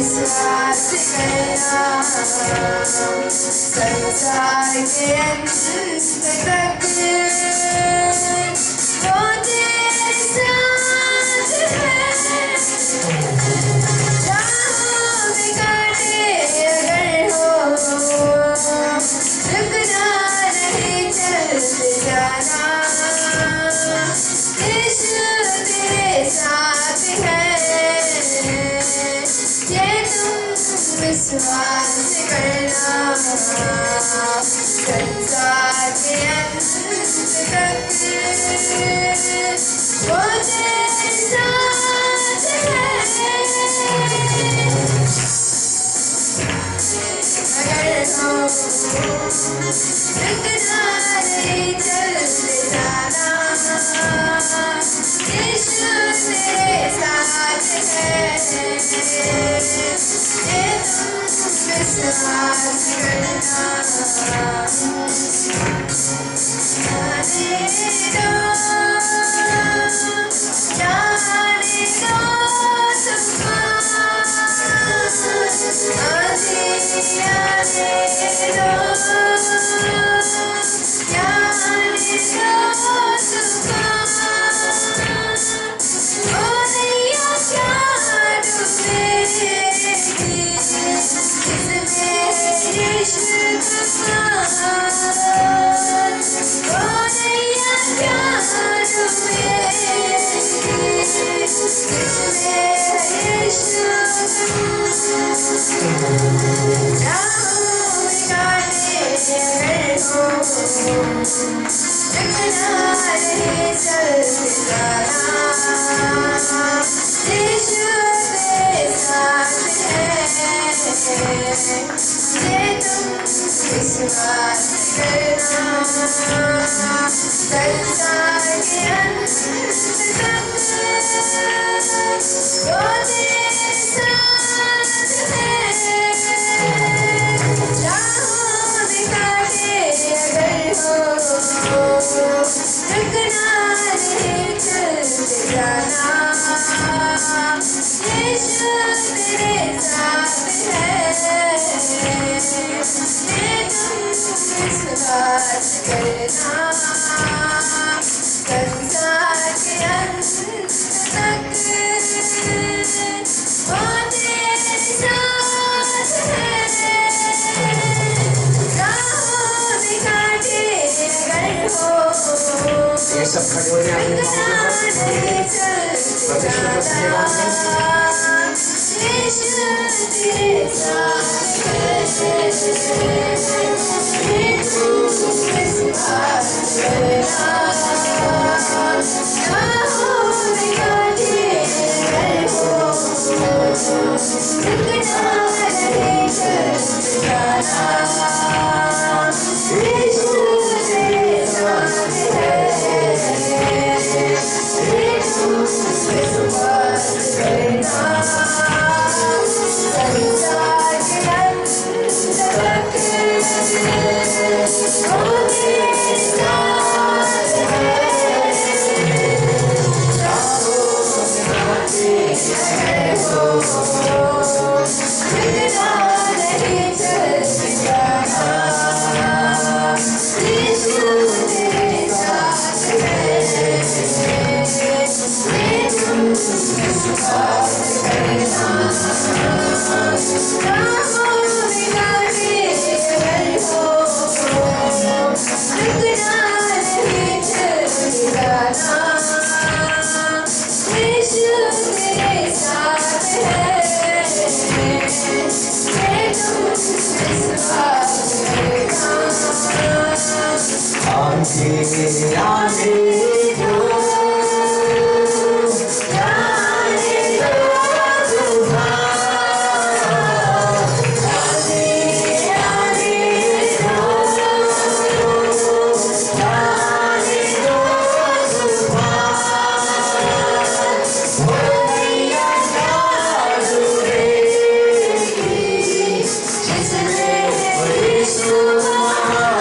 विश्वास करना संसार के अंत तक वो तेरे साथ है। राहों में कांटे अगर हो रुकना नहीं चलते जाना। यीशु तेरे साथ है ये तुम विश्वास करना संसार के अंत तक वो तेरे साथ है। अगर हो रुकना नहीं चलते जाना। यीशु तेरे साथ है ये तुम विश्वास करना। जाने दो सबको आने दो जाने दो सबको। ओ नैया क्या डूबेगी जिसमें यीशु तूफान। ओ नैया क्या डूबेगी जिसमें यीशु तूफान। राहों में कांटे अगर हो रुकना नहीं चलते जाना। यीशु तेरे साथ है ये तुम विश्वास करना संसार के अंत तक वो तेरे साथ है। राहों में कांटे अगर हो रुकना नहीं चलते जाना। यीशु तेरे साथ है ये तुम विश्वास करना संसार के अंत तक वो तेरे साथ है। राहों में कांटे अगर हो ये सब खड़े हो जाए अपने रुकना नहीं चलते जाना। यीशु तेरे साथ है ये तुम विश्वास करना। राहों में कांटे अगर हो रुकना नहीं चलते जाना। यीशु तेरे साथ है ये तुम विश्वास करना संसार के अंत तक वो तेरे साथ है। राहों में कांटे अगर हो रुकना नहीं चलते जाना। यीशु तेरे साथ है ये तुम विश्वास करना। राहों में कांटे अगर हो रुकना नहीं चलते जाना। यीशु तेरे साथ है ये तुम विश्वास करना। आने आने दो जाने दो तूफान। आने दो जाने दो तूफान। ओ नैया क्या डूबेगी जिसमें यीशु महान।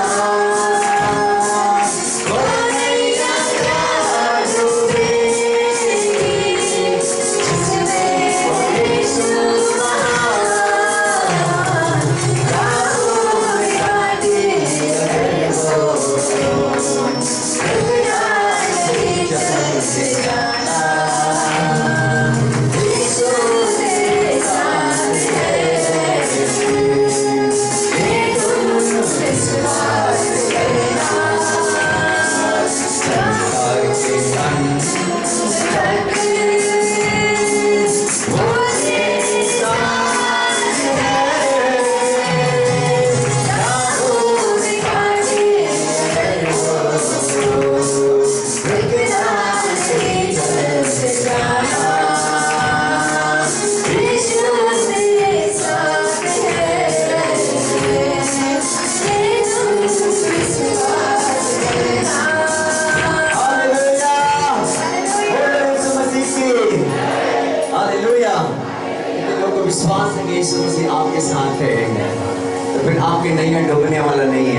ओ नैया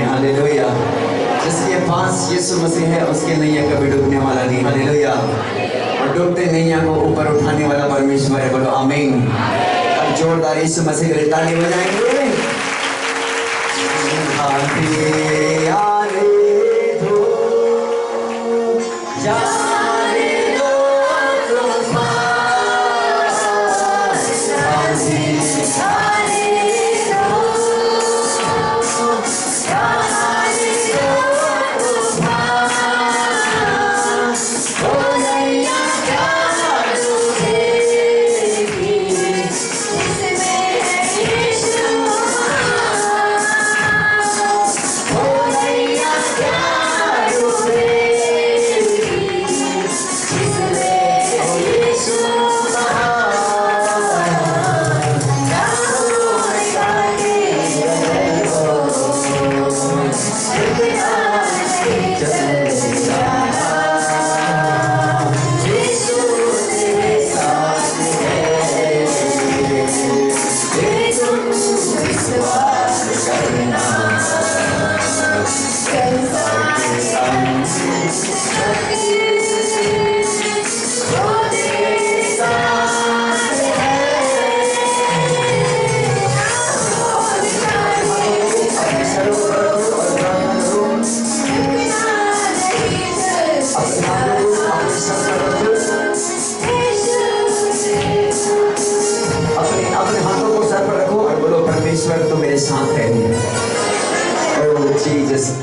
है। हालेलुया। जिसके पास यीशु मसीह है उसके नैया कभी डूबने वाला नहीं। हालेलुया। और डूबते नैया को ऊपर उठाने वाला परमेश्वर है। बोलो आमीन। अब जोरदार यीशु मसीह के लिए ताली बजाएंगे। आते आने दो, जाने दो तूफान,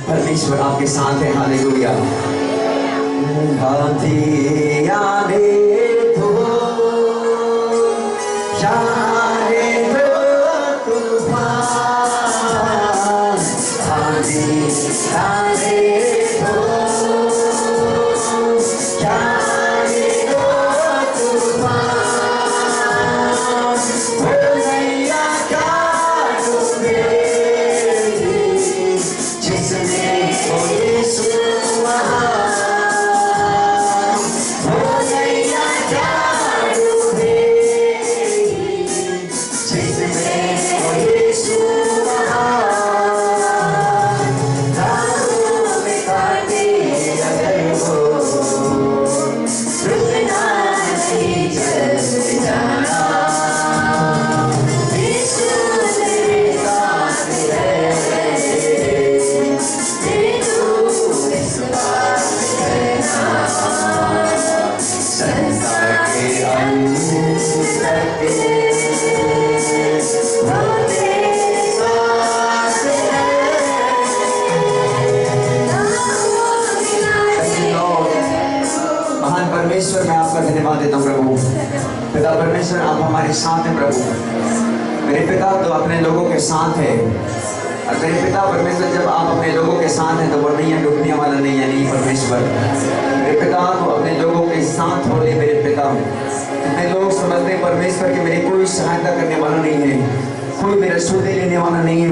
परमेश्वर आपके साथ है। हालेलुया। आते आने दो, जाने दो तूफान, आते आने दो, जाने दो तूफान, वो नैया का डूबे परमेश्वर, मैं आपका धन्यवाद देता हूँ प्रभु। पिता परमेश्वर, आप हमारे साथ हैं प्रभु। मेरे पिता तो अपने लोगों के साथ है, और मेरे पिता परमेश्वर जब आप अपने लोगों के साथ हैं तो वो नहीं है डूबने वाला नहीं है। नहीं परमेश्वर, मेरे पिता तो अपने लोगों के साथ हो। मेरे पिता कितने लोग समझते हैं परमेश्वर कि मेरी कोई सहायता करने वाला नहीं है, कोई मेरा सौदे लेने वाला नहीं है,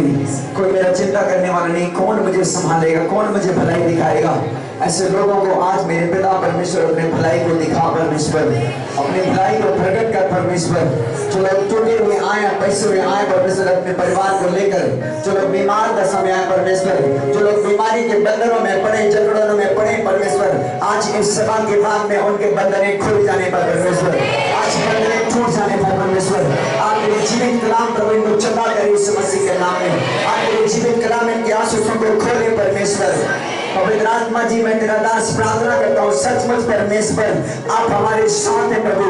कोई मेरा चिंता करने वाला नहीं, कौन मुझे संभालेगा, कौन मुझे भलाई दिखाएगा। ऐसे लोगों को आज मेरे पिता परमेश्वर अपने भलाई को दिखा परमेश्वर, अपनी भलाई को प्रकट कर परमेश्वर। जो लोग टूटे हुए आए, पैसे हुए आए परमेश्वर अपने परिवार को लेकर, जो लोग बीमार का समय आए परमेश्वर, जो लोग बीमारी के बंधनों में पड़े, जकड़ों में पड़े परमेश्वर, आज इस सभा के बाद में उनके बंधन खुल जाने पर परमेश्वर, आज बंधन टूट जाने पर परमेश्वर, आप मेरे जीवित कलाम प्रभु इनको चंगा करें इस मसीह के नाम में। आप मेरे जीवित कलाम इनके आंसुओं को खोले परमेश्वर। पवित्र आत्मा जी, मैं तेरा दास प्रार्थना करता हूँ सचमुच परमेश्वर आप हमारे साथ हैं प्रभु,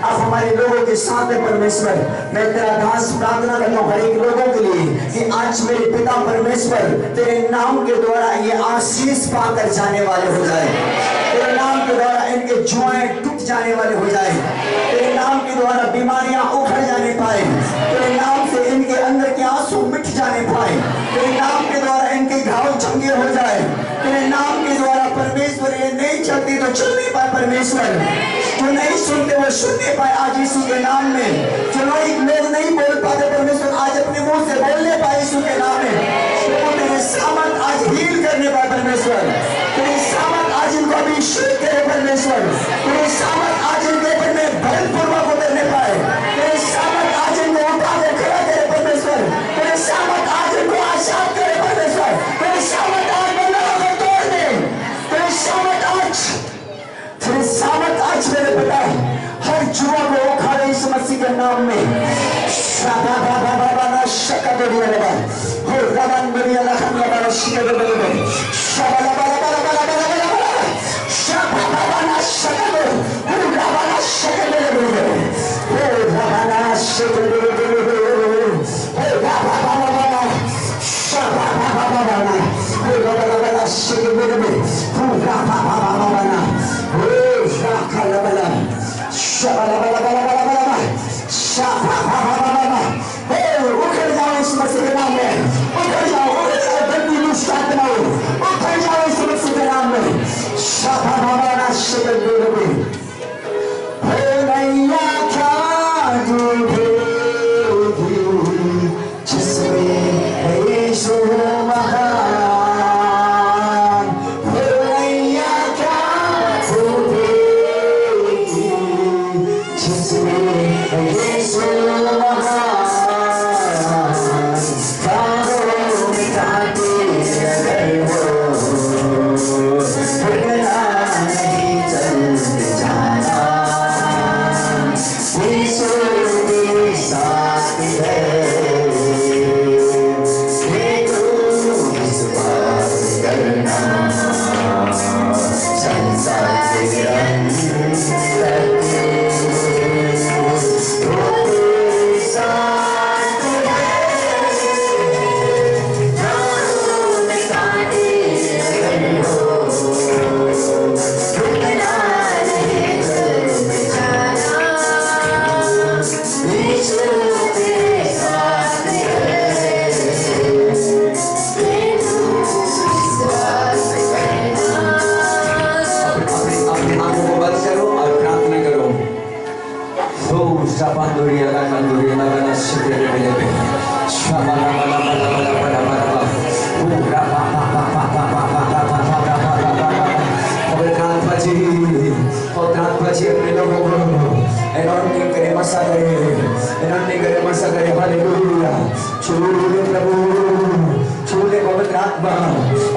आप हमारे लोगों के साथ हैं परमेश्वर। मैं तेरा दास प्रार्थना करता हूँ हर एक लोगों के लिए कि आज मेरे पिता परमेश्वर तेरे नाम के द्वारा ये आशीष पाकर जाने वाले हो जाए, तेरे नाम के द्वारा इनके जुआएं टूट जाने वाले हो जाए, तेरे नाम के द्वारा बीमारियां उभर जाने पाए, तेरे नाम से इनके अंदर के आंसू मिट जाने पाए, तेरे नाम के द्वारा इनके घाव चंगे हो जाए, तेरे नाम के द्वारा परमेश्वर ये नहीं चलती तो चल नहीं पाए परमेश्वर, जो नहीं सुनते वो सुनने पाए आज यीशु के नाम में, जो लोग नहीं बोल पाते परमेश्वर आज अपने मुंह से बोलने पाए यीशु के नाम में। तो तेरे सामर्थ आज हील करने पाए परमेश्वर, तेरे सामर्थ आज इनको अभिषेक करे परमेश्वर, तेरे सामर्थ आज इनके ऊपर में बलपूर्वक उतरने पाए, तेरे सामर्थ आज इनको उठा के खड़ा करे परमेश्वर, तेरे सामर्थ आज इनको आजाद करे परमेश्वर, तेरे उखड़ जाओ इस मसीह के नाम में, उखड़ जाओ, बंदी दुष्ट आत्माओं उखड़ जाओ इस मसीह के नाम में। शाबाबाना शबेबेबे हे नैया क्या डूबेगी जिसमें है यीशु महान। हे नैया क्या डूबेगी जिसमें है यीशु महान।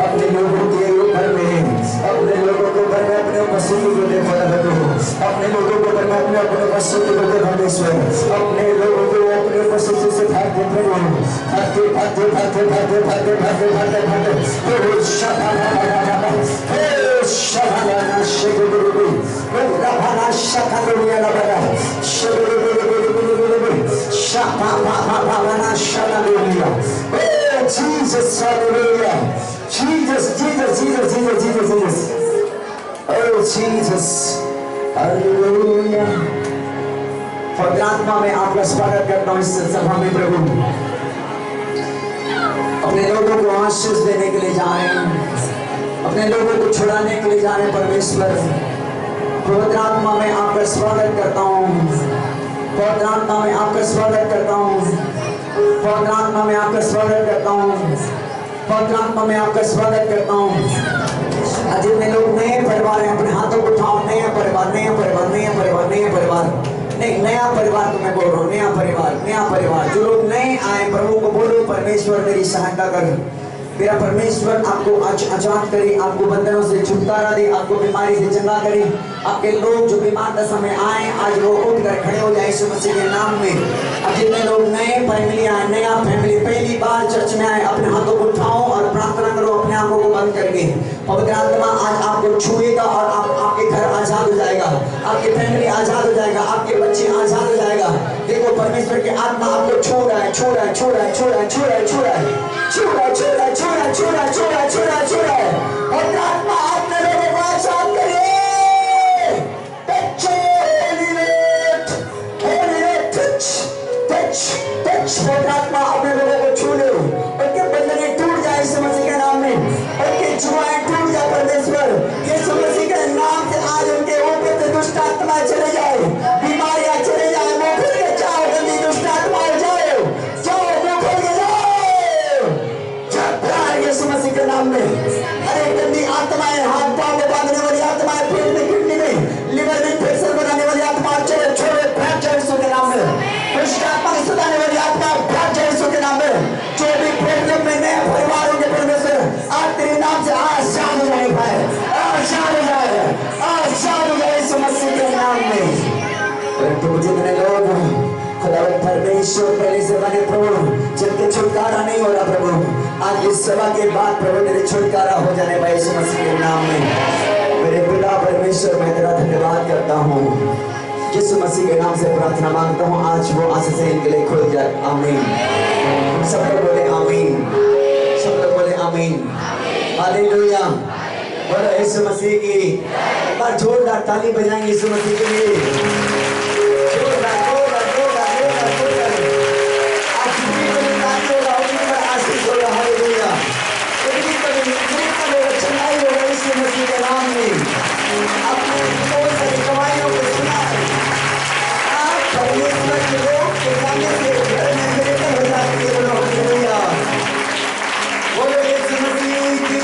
अपने लोगों के ऊपर में, अपने लोगों को घर में अपने मसीह को देखो, अपने लोगों को घर में अपने मसीह को देखो, अपने लोगों को अपने मसीह से भागते फिरो, भागते भागते भागते भागते भागते भागते भागते भागते शाबाना शेगुरुबु रबाना शकालुया लबरा शेगुरुबु शाबाना शकालुया। Jesus, hallelujah. Jesus, Jesus, Jesus, Jesus, Jesus, Jesus. Oh, Jesus, hallelujah. पवित्र आत्मा में आपका स्वागत करता हूँ इस सभा में प्रभु। अपने लोगों को आशीष देने के लिए जा रहे हैं, अपने लोगों को छुड़ाने के लिए जा रहे हैं परमेश्वर। पवित्र आत्मा में आपका स्वागत करता हूँ, पवित्र आत्मा में आपका स्वागत करता हूँ, पवित्र आत्मा में आपका स्वागत करता हूँ, पवित्र आत्मा में आपका स्वागत करता हूँ। आज जितने लोग नए परिवार हैं अपने हाथों को उठाओ। नया परिवार, नया परिवार, नया परिवार, नया परिवार, नहीं नया परिवार तो मैं बोल रहा हूँ, नया परिवार, नया परिवार। जो लोग नए आए प्रभु को बोलो परमेश्वर मेरी सहायता कर, मेरा परमेश्वर आपको आजाद करे, आपको बंधनों से छुटकारा दे, आपको बीमारी से चंगा करे। आपके लोग जो बीमार दशा में आए आज वो उठकर खड़े हो जाए यीशु मसीह के नाम में। अब जितने लोग नए फैमिली आए, नया फैमिली पहली बार चर्च में आए, अपने हाथों को उठाओ और प्रार्थना करो अपने आंखों को बंद करके। पवित्र आत्मा आज आपको छुएगा और आपके घर आजाद हो जाएगा, आपकी फैमिली आजाद हो जाएगा, आपके बच्चे आजाद हो जाएगा। देखो परमेश्वर की आत्मा आपको छू रहा है, छू रहा है, छू रहा है, छू रहा है, छू रहा है, छू रहा है, छू रहा है, छू रहा है, छू रहा है, छू रहा है, छू रहा है, छू रहा है, छू रहा है। पवित्र आत्मा आपने लोगों को आजाद करे। पवित्र आत्मा अपने लोगों को छू ले, उनके बंधन टूट जाए यीशु मसीह के नाम में, उनके जुआएं टूट जाए परमेश्वर यीशु मसीह के नाम से। आज उनके ऊपर से दुष्ट आत्माएं चले जाए, बीमारियां चले जाए, मुंह खोल के जाओ, गंदी दुष्ट आत्माएं जाओ, जाओ, मुंह खोल के जाओ, यीशु मसीह के नाम में। अरे गंदी आत्माएं, हाथ पांव में बांधने वाली आत्माएं, पेट में, किडनी में, लिवर में प्रेशर बनाने वाली आत्माएं चले छोड़े, भाग जाए यीशु के नाम में। दुष्ट आत्मा को सुधारने वाली आत्मा भाग जाए यीशु के नाम में। जो भी प्रॉब्लम में नए परिवारों के परमेश्वर आज तेरे नाम से आजाद हो जाए, भाई आजाद हो जाए, आजाद हो जाए यीशु मसीह के नाम में। परंतु जितने लोग खुदावंद परमेश्वर पहले से बने प्रभु, जिनके छुटकारा नहीं हो रहा प्रभु, आज इस सभा के बाद प्रभु तेरे छुटकारा हो जाने पाए यीशु मसीह के नाम में। मेरे पिता परमेश्वर मैं तेरा धन्यवाद करता हूँ, यीशु मसीह के नाम से प्रार्थना मांगता हूँ, आज वो आशीष इनके लिए खुल जाए। आमीन। सब लोग बोले आमीन, सब लोग बोले आमीन। हालेलुया। बोलो यीशु मसीह की। एक बार जोरदार ताली बजाएंगे यीशु मसीह के लिए। जोरदार जोरदार जोरदार जोरदार जोरदार। आज जितनी बड़ी ताली होगा उतनी बड़ी आशीष होगा। हालेलुया। जितनी बड़ी चंगाई होगा यीशु मसीह के नाम में। अपने बहुत सारी कमाइयों को सुना है। आप परमेश्वर के लोग के जाने से घर में मिलकर हो जाती है। बोलो हालेलुया। बोलो यीशु मसीह की।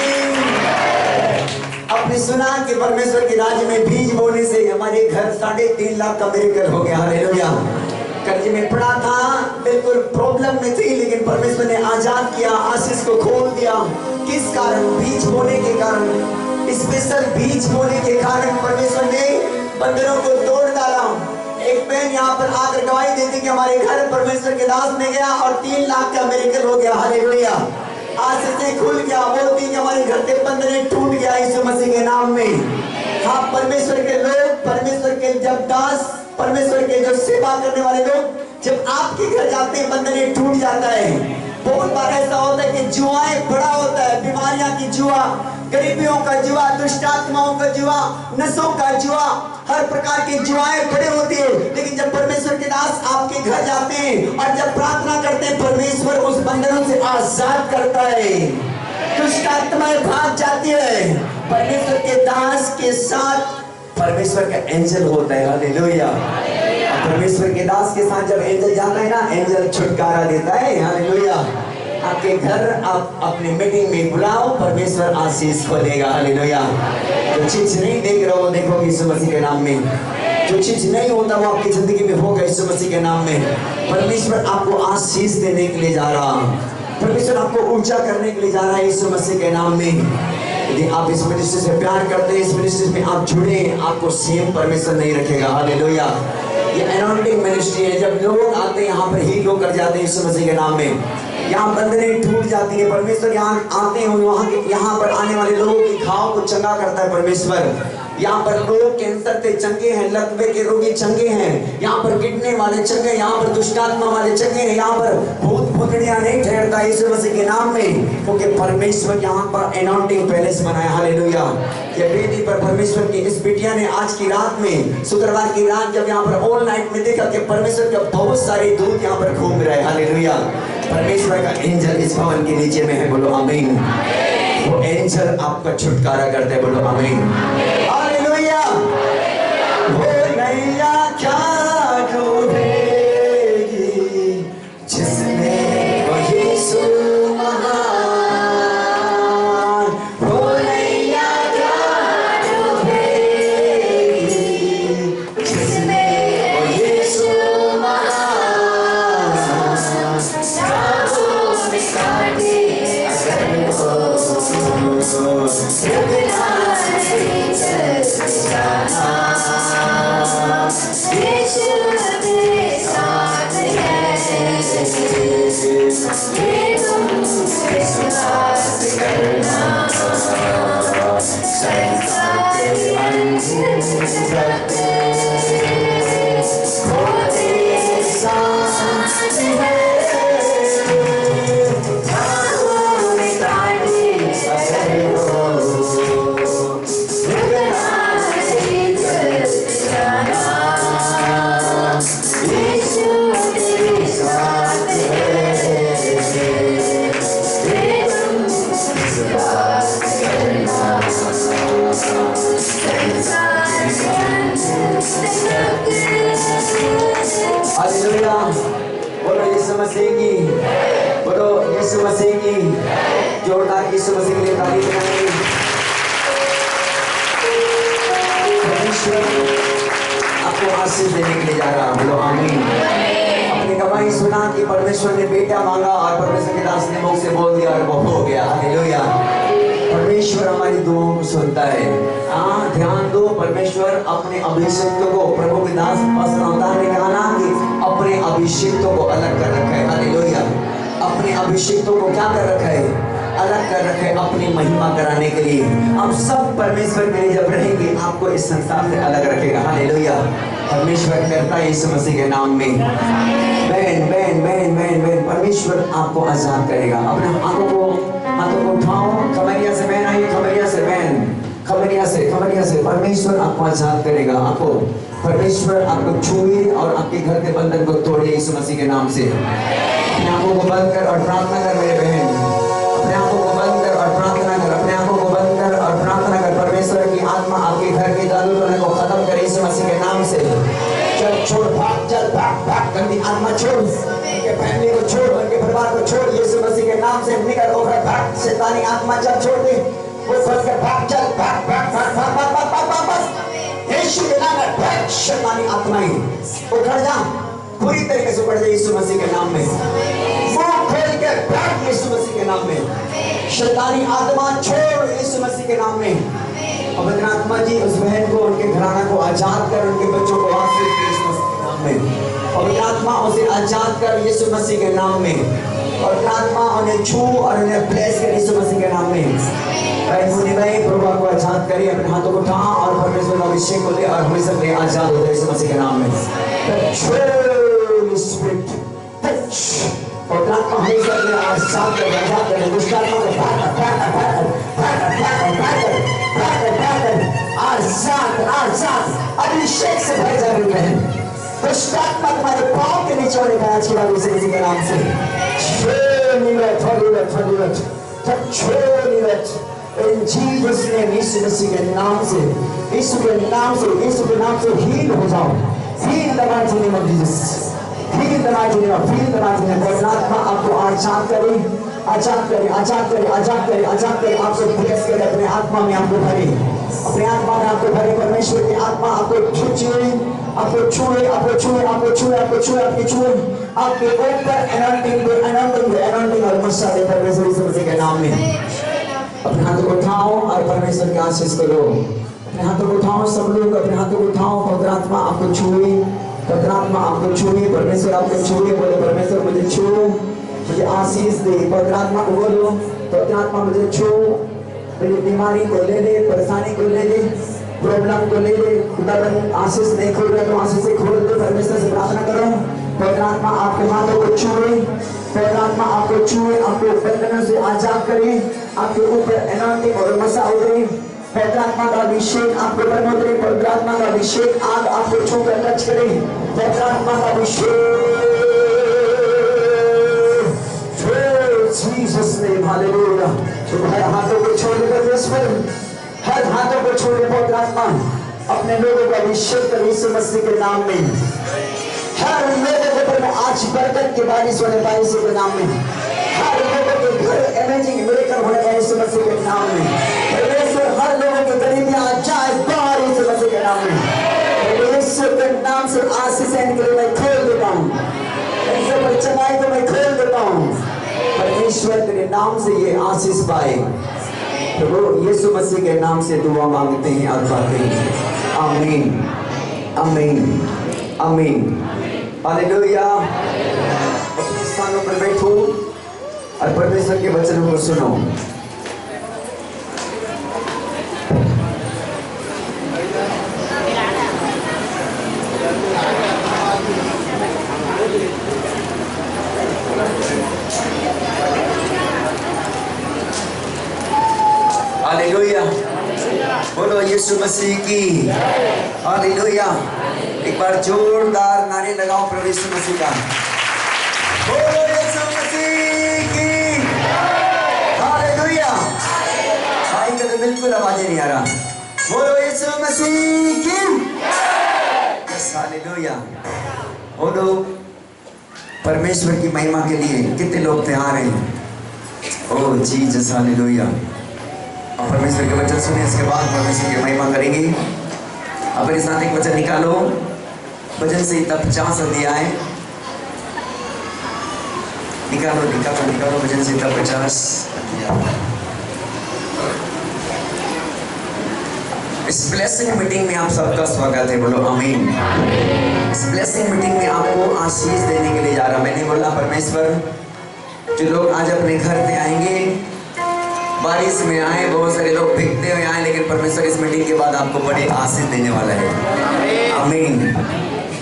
आपने सुना कि परमेश्वर के राज्य में बीज बोने से हमारे घर 3.5 लाख का मिरेकल हो गया। हालेलुया। कर्ज में पड़ा था, बिल्कुल प्रॉब्लम में थी, लेकिन परमेश्वर ने आजाद किया, आशीष को खोल दिया। किस कारण? बीज बोने के कारण। स्पेशल बीज बोने के कारण परमेश्वर ने बंदरों को तोड़ डाला। एक बहन यहाँ पर आकर गवाही देती कि हमारे घर परमेश्वर के दास में गया और 3 लाख का मिरेकल हो गया। हालेलुया। आशीषें खुल गया। बोलती कि हमारे घर के बंधन टूट गया यीशु मसीह के नाम में। हाँ, परमेश्वर के लोग, परमेश्वर के जब दास, परमेश्वर के जो सेवा करने वाले लोग जब आपके घर जाते हैं बंधन टूट जाता है। बहुत बार ऐसा होता है कि जुआएं बड़ा होता है, बीमारियां की जुआ, गरीबियों का जुआ, दुष्ट आत्माओं का जुआ, नशों का जुआ, हर प्रकार की जुआएं बड़े होती है। लेकिन जब परमेश्वर के दास आपके घर जाते हैं और जब प्रार्थना करते हैं, परमेश्वर उस बंधनों से आजाद करता है, दुष्ट आत्माएं भाग जाती है। परमेश्वर के दास के साथ परमेश्वर का एंजल होता है। हालेलुया। परमेश्वर के दास के साथ जब एंजल जाता है ना, एंजल छुटकारा देता है। हालेलुया। आपके घर आप अपनी मीटिंग में बुलाओ, परमेश्वर आशीष खोलेगा। हालेलुया। जो चीज नहीं देख रहे हो देखो यीशु मसीह के नाम में। जो चीज नहीं होता वो आपकी जिंदगी में होगा यीशु मसीह के नाम में। परमेश्वर आपको आशीष देने के लिए जा रहा, परमेश्वर आपको ऊंचा करने के लिए जा रहा है यीशु मसीह के नाम में। यदि आप इस मिनिस्ट्री से प्यार करते हैं, इस मिनिस्ट्री में आप जुड़े, आपको सेम परमेश्वर नहीं रखेगा। हालेलुया। ये अनॉइंटिंग मिनिस्ट्री है। जब लोग आते हैं यहाँ पर हील होकर जाते हैं यीशु मसीह के नाम में। यहाँ बंधनें टूट जाती है। परमेश्वर यहाँ आते हैं, यहाँ पर आने वाले लोगों की घाव को चंगा करता है परमेश्वर। यहाँ पर लोग कैंसर से चंगे हैं, लकवे के रोगी चंगे हैं, यहाँ पर गिरने वाले चंगे, यहाँ पर दुष्टात्मा वाले चंगे हैं, यहाँ पर भूत भूतड़ियां नहीं ठहरता यीशु मसीह के नाम में, क्योंकि परमेश्वर यहाँ पर अनॉइंटिंग पैलेस बनाया। हालेलुया। ये वेदी पर परमेश्वर की इस बिटिया ने आज की रात में, शुक्रवार की रात जब यहाँ पर ऑल नाइट में देखा कि परमेश्वर के बहुत सारे दूत यहाँ पर घूम रहे। हालेलुया। परमेश्वर का एंजल इस भवन के नीचे में है। बोलो आमीन। वो एंजल आपका छुटकारा करते हैं। बोलो आमीन। हालेलुया। वो नैया क्या डूबेगी जिसमें वो यीशु महान। वो नैया क्या डूबेगी जिसमें वो यीशु महान। बोलो यीशु मसीह की। बोलो यीशु मसीह की। जोरदार यीशु मसीह के लिए ताली बजाएं। परमेश्वर आपको आशीष देने के लिए जा रहा। बोलो आमीन। अपनी गवाही सुना कि परमेश्वर ने बेटा मांगा और परमेश्वर के दास ने मुख से बोल दिया और वो हो गया। हालेलुया। परमेश्वर हमारी दुआओं को सुनता है। हाँ, ध्यान दो। परमेश्वर अपने अभिषिक्तों को, प्रभु के दास पास्टर ने कहा ना कि अपने अभिषिक्तों को अलग कर रखा है। हालेलुया। अपने अभिषिक्तों को क्या कर रखा है? अलग कर रखे अपनी महिमा कराने के लिए। आप सब परमेश्वर के लिए जब रहेंगे आपको इस संसार से अलग रखेगा। हालेलुया। परमेश्वर करता है यीशु मसीह के नाम में। बहन बहन बहन बहन बहन परमेश्वर आपको आजाद करेगा। अपने हाथों को उठाओ। खमरिया से बहन आई, खमरिया से बहन, खमरिया से परमेश्वर आपको आजाद करेगा। आपको परमेश्वर आपको छुए और आपके घर के बंधन को तोड़े यीशु मसीह के नाम से। अपने आंखों को बंद कर और प्रार्थना कर मेरे बहन। अपने आंखों को बंद कर और प्रार्थना कर। अपने आंखों को बंद कर और प्रार्थना कर। परमेश्वर की आत्मा आपके घर के जादूटोने को खत्म करे यीशु मसीह के नाम से। चल छोड़, भाग, चल भाग गंदी आत्मा छोड़, उनके फैमिली को छोड़, उनके परिवार को छोड़ यीशु मसीह के नाम से निकल। ओवर भाग शैतानी आत्मा, चल छोड़ दे वो, फंस कर भाग, चल भाग भाग भाग भाग भाग भाग भाग भाग भाग। यीशु के नाम में भाग शैतानी आत्माएं उखड़ जा, पूरी तरीके से उखड़ जा यीशु मसीह के नाम में। मुंह खोल के भाग यीशु मसीह के नाम में। शैतानी आत्मा छोड़ यीशु मसीह के नाम में। पवित्र आत्मा जी उस बहन को, उनके घराना को आजाद कर, उनके बच्चों को आशीष दे यीशु मसीह के नाम में। पवित्र आत्मा उसे आजाद कर यीशु मसीह के नाम में। पवित्र आत्मा उन्हें छू और उन्हें ब्लेस कर यीशु मसीह के नाम में। प्रभु को आजाद करिए। अपने हाथों को उठा और परमेश्वर का अभिषेक को ले और हमेशा के लिए आजाद हो जाए यीशु मसीह के नाम में। पवित्र आत्मा हमेशा के लिए आजाद कर, आजाद कर। दुष्ट आत्मा को आजाद अभिषेक से भर जाए बहन। दुष्ट आत्मा तुम्हारे पांव के नीचे होने का आज के बाद यीशु मसीह के नाम से। In Jesus name, यीशु मसीह के नाम से, यीशु के नाम से, यीशु के नाम से हील हो जाओ। Heal the mighty name of Jesus. Heal the mighty name of, heal the mighty name of। आत्मा आपको आजाद करे, आजाद करे, आजाद करे, आजाद करे, आजाद करे। आपको ब्लेस करे, अपने आत्मा में आपको भरे, अपने आत्मा में आपको भरे। परमेश्वर की आत्मा आपको छुए, आपको छुए, आपको छुए, आपको छुए, आपको छुए, आपके छुए, आपके ऊपर अनॉइंटिंग और मसा दे परमेश्वर यीशु मसीह के नाम में। अपने हाथों को उठाओ और परमेश्वर की आशीष को लो। अपने हाथों को उठाओ सब लोग, अपने हाथों को उठाओ। पवित्र आत्मा आपको छुए, पवित्र आत्मा आपको छुए, परमेश्वर आपको छुए। बोले परमेश्वर मुझे छू, मुझे आशीष दे। पवित्र आत्मा को बोलो, पवित्र आत्मा मुझे छू, मेरी बीमारी को ले ले, परेशानी को ले ले, प्रॉब्लम को ले ले। खुदाबंद आशीष नहीं खोल रहे तो आशीष से खोल दे। परमेश्वर से प्रार्थना करो। पवित्र आत्मा आपके हाथों को छुए, पवित्र आत्मा आपको छुए, आपको बंधनों से आजाद करे, आपके ऊपर अनॉइंटिंग और मसा उतरे। पवित्र आत्मा का अभिषेक आपके ऊपर उतरे। पवित्र आत्मा का अभिषेक आग आपको छूकर टच करे। पवित्र आत्मा का अभिषेक जीसस नेम, हालेलुया। हर हाथों को छोड़ दे परमेश्वर, हर हाथों को छोड़ दे। पवित्र आत्मा अपने लोगों का अभिषेक कर यीशु मसीह के नाम में। हर लोगों के ऊपर में आज बरकत की बारिश होने पाए यीशु के नाम में। हर लोगों के घर अमेजिंग मिरेकल होने पाए यीशु मसीह के नाम में। परमेश्वर हर लोगों के गरीबियां जाए बाहर यीशु मसीह के नाम में। यीशु के नाम से आशीष के लिए मैं खोल देता हूँ, ऐसे पर चंगाई को मैं खोल देता हूँ। परमेश्वर तेरे नाम से ये आशीष पाए। प्रभु यीशु मसीह के नाम से दुआ मांगते हैं और पाते हैं। आमीन, आमीन, आमीन, हालेलुया। अपने स्थानों पर बैठो और परमेश्वर के वचनों को सुनो। हालेलुया, बोलो यीशु मसीह की हालेलुया। एक बार जोरदार नारे लगाओ प्रभु यीशु मसीह का। बोलो यीशु मसीह की हालेलुया। भाई का तो बिल्कुल आवाज नहीं आ रहा। बोलो यीशु मसीह की हालेलुया। बोलो परमेश्वर की महिमा के लिए कितने लोग तैयार हैं? ओह जीसस हालेलुया। और परमेश्वर के वचन सुने, इसके बाद परमेश्वर की महिमा करेंगे। अपने साथ एक वचन निकालो, भजन संहिता 50 अध्याय निकालो, निकालो, निकालो। भजन संहिता 50 इस ब्लेसिंग मीटिंग में आप सबका स्वागत है। बोलो आमीन। इस ब्लेसिंग मीटिंग में आपको आशीष देने के लिए जा रहा। मैंने बोला परमेश्वर जो लोग आज अपने घर पे आएंगे बारिश में आए, बहुत सारे लोग भीगते हुए आए, लेकिन परमेश्वर इस मीटिंग के बाद आपको बड़ी आशीष देने वाला है। आमीन।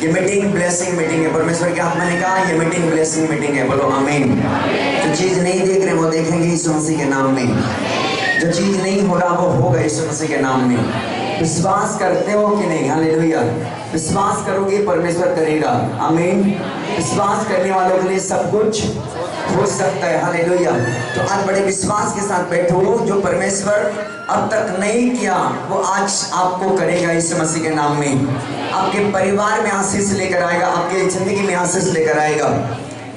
ये मीटिंग ब्लेसिंग मीटिंग है। परमेश्वर के आत्मा ने कहा ये मीटिंग ब्लेसिंग मीटिंग है। बोलो आमीन। जो चीज नहीं देख रहे वो देखेंगे यीशु मसीह के नाम में। जो चीज नहीं हो रहा वो होगा यीशु मसीह के नाम में। विश्वास करते हो कि नहीं? हालेलुया। विश्वास करोगे परमेश्वर करेगा। आमीन। विश्वास करने वालों के लिए सब कुछ हो सकता है। हालेलुया। तो आज बड़े विश्वास के साथ बैठो। जो परमेश्वर अब तक नहीं किया वो आज आपको करेगा यीशु मसीह के नाम में। आपके परिवार में आशीष लेकर आएगा, आपके जिंदगी में आशीष लेकर आएगा।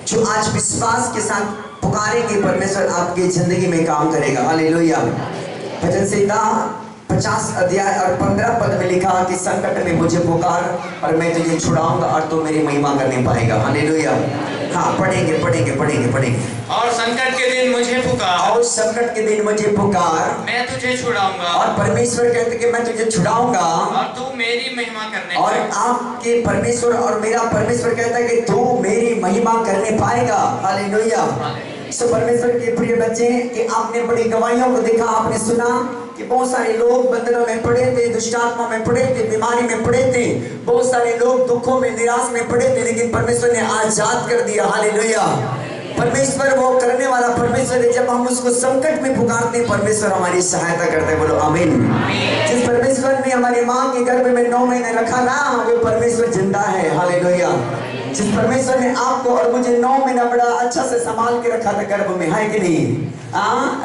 जो आज विश्वास के साथ पुकारेंगे परमेश्वर आपकी जिंदगी में काम करेगा। हालेलुया। भजन संहिता 50 अध्याय और 15 पद में लिखा कि संकट में मुझे पुकार और मैं तुझे छुड़ाऊंगा और तू मेरी महिमा करने पाएगा। हालेलुया। हाँ, पढ़ेंगे। और संकट के दिन मुझे पुकार, और संकट के दिन मुझे पुकार, मैं तुझे छुड़ाऊंगा, और परमेश्वर कहते कि मैं तुझे छुड़ाऊंगा और तू मेरी महिमा करने और पाएगा। आपके परमेश्वर और मेरा परमेश्वर कहता है कि तू मेरी महिमा करने पाएगा। हालेलुया। सो परमेश्वर के प्रिय बच्चे कि आपने बड़ी गवाहियों को देखा, आपने सुना कि बहुत सारे लोग बंधनों में पड़े थे, दुष्टात्मा में पड़े थे, बीमारी में पड़े थे, बहुत सारे लोग दुखों में निराश में पड़े थे, लेकिन परमेश्वर ने आजाद कर दिया। हालेलुया। परमेश्वर वो करने वाला परमेश्वर है। जब हम उसको संकट में पुकारते हैं परमेश्वर हमारी सहायता करते हैं। बोलो आमीन। जिस परमेश्वर ने हमारी माँ के गर्भ में 9 महीने रखा ना, वो परमेश्वर जिंदा है। हालेलुया। जिस परमेश्वर ने आपको और मुझे 9 महीना बड़ा अच्छा से संभाल के रखा था गर्भ में, है कि नहीं?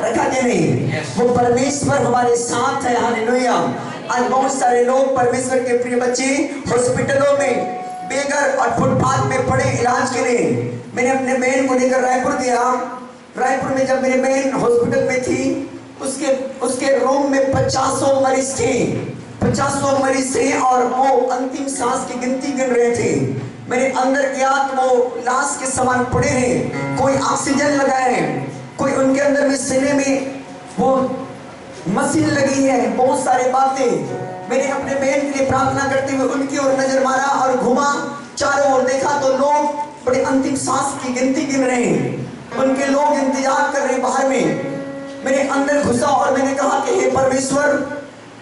रखा कि नहीं? वो परमेश्वर हमारे साथ है। हालेलुया। आज बहुत सारे लोग परमेश्वर के प्रिय बच्चे हॉस्पिटलों में बेघर और फुटपाथ में पड़े इलाज के लिए। मैंने अपने बहन को लेकर रायपुर गया। रायपुर में जब मेरी बहन हॉस्पिटल में थी, उसके रूम में 50 मरीज थे। 50 मरीज थे और वो अंतिम सांस की गिनती गिन रहे थे। मेरे अंदर गया तो वो लाश के समान पड़े हैं, कोई ऑक्सीजन लगाए हैं, कोई उनके अंदर में सीने में वो मशीन लगी है, बहुत सारी बातें। मैंने अपने बहन के लिए प्रार्थना करते हुए उनकी ओर नजर मारा और घुमा, चारों ओर देखा तो लोग बड़े अंतिम सांस की गिनती गिन रहे हैं। उनके लोग इंतजार कर रहे बाहर में। मैंने अंदर घुसा और मैंने कहा कि हे परमेश्वर,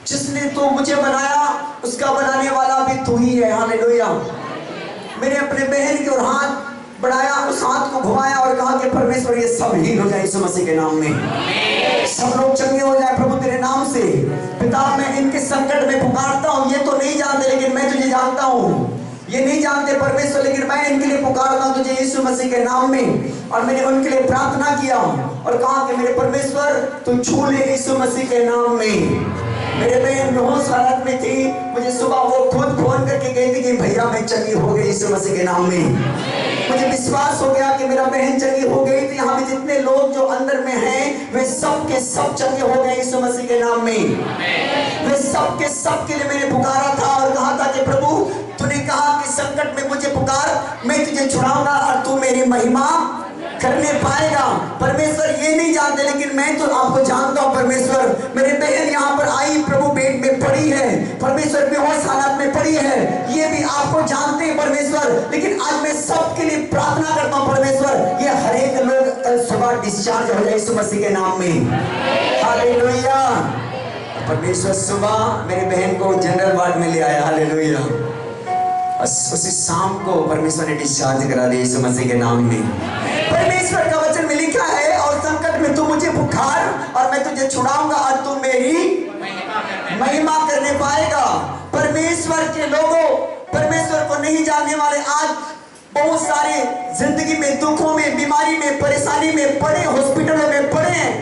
जिसने तो मुझे बनाया उसका बनाने वाला भी तू ही है। हालेलुया। मैंने अपने बहन की ओर हाथ बढ़ाया, उस हाथ को घुमाया और कहा कि परमेश्वर ये सब हील हो जाए यीशु मसीह के नाम में, सब लोग चंगे हो जाए प्रभु तेरे नाम से। पिता, मैं इनके संकट में पुकारता हूँ। ये तो नहीं जानते लेकिन मैं तुझे जानता हूँ। ये नहीं जानते परमेश्वर, लेकिन मैं इनके लिए पुकारता हूँ तुझे यीशु मसीह के नाम में। और मैंने उनके लिए प्रार्थना किया और कहा कि मेरे परमेश्वर तू छू ले यीशु मसीह के नाम में। मेरे बहन बेहोश हालत में थी, मुझे सुबह वो खुद फोन करके गई थी कि भैया मैं चंगी हो गई यीशु मसीह के नाम में। मुझे विश्वास हो गया कि मेरा बहन चंगी हो गई। तो यहाँ पे जितने लोग जो अंदर में हैं वे सब के सब चंगे हो गए यीशु मसीह के नाम में। वे सब के सब के लिए मैंने पुकारा था और कहा था कि प्रभु तूने कहा कि संकट में मुझे पुकार, मैं तुझे छुड़ाऊंगा और तू मेरी महिमा करने पाएगा। परमेश्वर ये नहीं जानते लेकिन मैं तो आपको जानता हूँ परमेश्वर। मेरी बहन यहाँ पर आई, प्रभु बेड में पड़ी है, परमेश्वर बेहोश हालत में पड़ी है, ये भी आपको जानते हैं परमेश्वर। लेकिन आज मैं सबके लिए प्रार्थना करता हूँ परमेश्वर, ये हर एक लोग कल सुबह डिस्चार्ज हो जाए यीशु मसीह के नाम में। हालेलुया। परमेश्वर सुबह मेरी बहन को जनरल वार्ड में ले आया। हालेलुया। उसी शाम को परमेश्वर ने डिस्चार्ज करा दिया यीशु मसीह के नाम में। परमेश्वर का वचन में लिखा है, और संकट में तू मुझे पुकार और मैं तुझे छुड़ाऊंगा और तू मेरी महिमा करने पाएगा। परमेश्वर के लोगों, परमेश्वर को नहीं जानने वाले आज बहुत सारे जिंदगी में दुखों में, बीमारी में, परेशानी में पड़े, हॉस्पिटलों में पड़े हैं।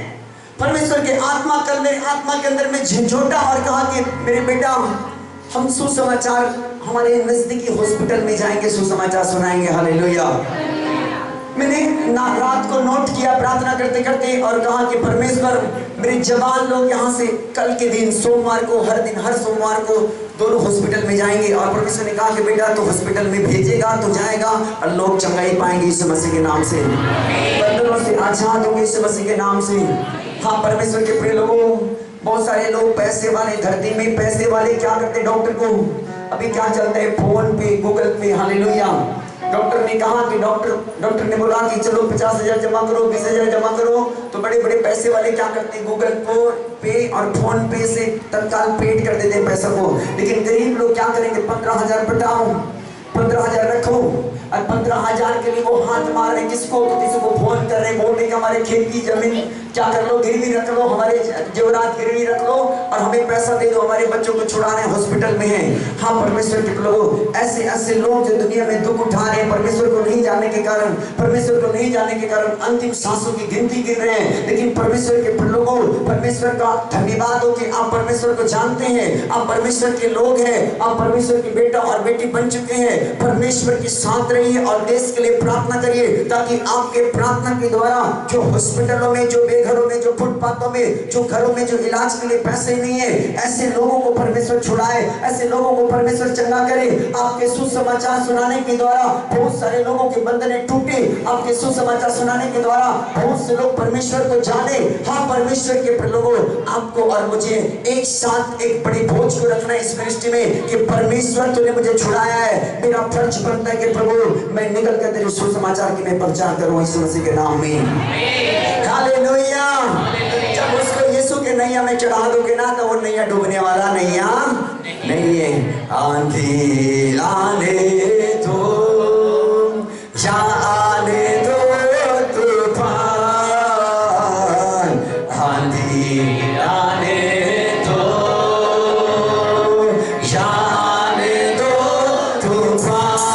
परमेश्वर के आत्मा कल मेरे आत्मा के अंदर में झंझोटा और कहा कि मेरे बेटा हम सुसमाचार हमारे नजदीकी हॉस्पिटल में जाएंगे, सुसमाचार सुनाएंगे। हालेलुया। मैंने रात को नोट किया प्रार्थना करते करते और कहा कि परमेश्वर मेरे जवान लोग यहाँ से कल के दिन सोमवार को हर सोमवार को दोनों हॉस्पिटल में जाएंगे। और परमेश्वर ने कहा कि बेटा तो हॉस्पिटल में भेजेगा तो जाएगा और लोग चंगाई पाएंगे यीशु मसीह के नाम से, बंधनों से आजाद होंगे यीशु मसीह के नाम से। हाँ परमेश्वर के प्रिय लोगों, बहुत सारे लोग पैसे वाले, धरती में पैसे वाले क्या करते, डॉक्टर को अभी क्या चलता है फोन पे, गूगल पे, हालेलुया, डॉक्टर ने कहा कि डॉक्टर ने बोला कि चलो 50,000 जमा करो, 20,000 जमा करो। तो बड़े बड़े पैसे वाले क्या करते हैं, गूगल पे और फोन पे से तत्काल पेड कर देते हैं पैसा को। लेकिन गरीब लोग क्या करेंगे, 15,000 बटाओ, 15,000 रखो, और 15,000 के लिए वो हाथ मार रहे, किसको तो किसी को फोन कर रहे, बोल रहे कि हमारे खेत की जमीन क्या कर लो, गिरवी रख लो, हमारे जेवरात गिरवी रख लो और हमें पैसा दे दो, हमारे बच्चों को छुड़ाने हॉस्पिटल में हैं। हाँ परमेश्वर के लोगों, ऐसे ऐसे लोग जो दुनिया में दुख उठा रहे हैं, परमेश्वर को नहीं जानने के कारण, परमेश्वर को नहीं जानने के कारण अंतिम सांसों की गिनती गिन रहे हैं। लेकिन परमेश्वर के लोगों, परमेश्वर का धन्यवाद हो कि आप परमेश्वर को जानते हैं, आप परमेश्वर के लोग हैं, आप परमेश्वर के बेटा और बेटी बन चुके हैं। परमेश्वर के साथ रहिए और देश के लिए प्रार्थना करिए, ताकि आपके प्रार्थना के द्वारा जो हॉस्पिटलों में, जो घरों में, जो फुटपाथों में, जो घरों में जो इलाज के लिए पैसे नहीं है, ऐसे लोगों को परमेश्वर छुड़ाए, ऐसे लोगों को परमेश्वर चंगा करे। आपके सुसमाचार सुनाने के द्वारा बहुत सारे लोगों के बंधन टूटे, आपके सुसमाचार सुनाने के द्वारा बहुत से लोग परमेश्वर को जाने। हाँ परमेश्वर के लोगों, आपको और मुझे एक साथ एक बड़ी भोज को रखना है इस दृष्टि में कि परमेश्वर तूने मुझे छुड़ाया है। मेरा फर्ज बनता है कि प्रभु मैं निकल कर तेरे सुसमाचार की मैं प्रचार करूं यीशु मसीह के नाम में। हालेलुया। जब उसको यीशु के नैया में चढ़ा दोगे ना, तो वो नैया डूबने वाला नैया नहीं है। आंधी लाने दो, जाने दो तूफान, आंधी लाने दो, जाने दो तूफान,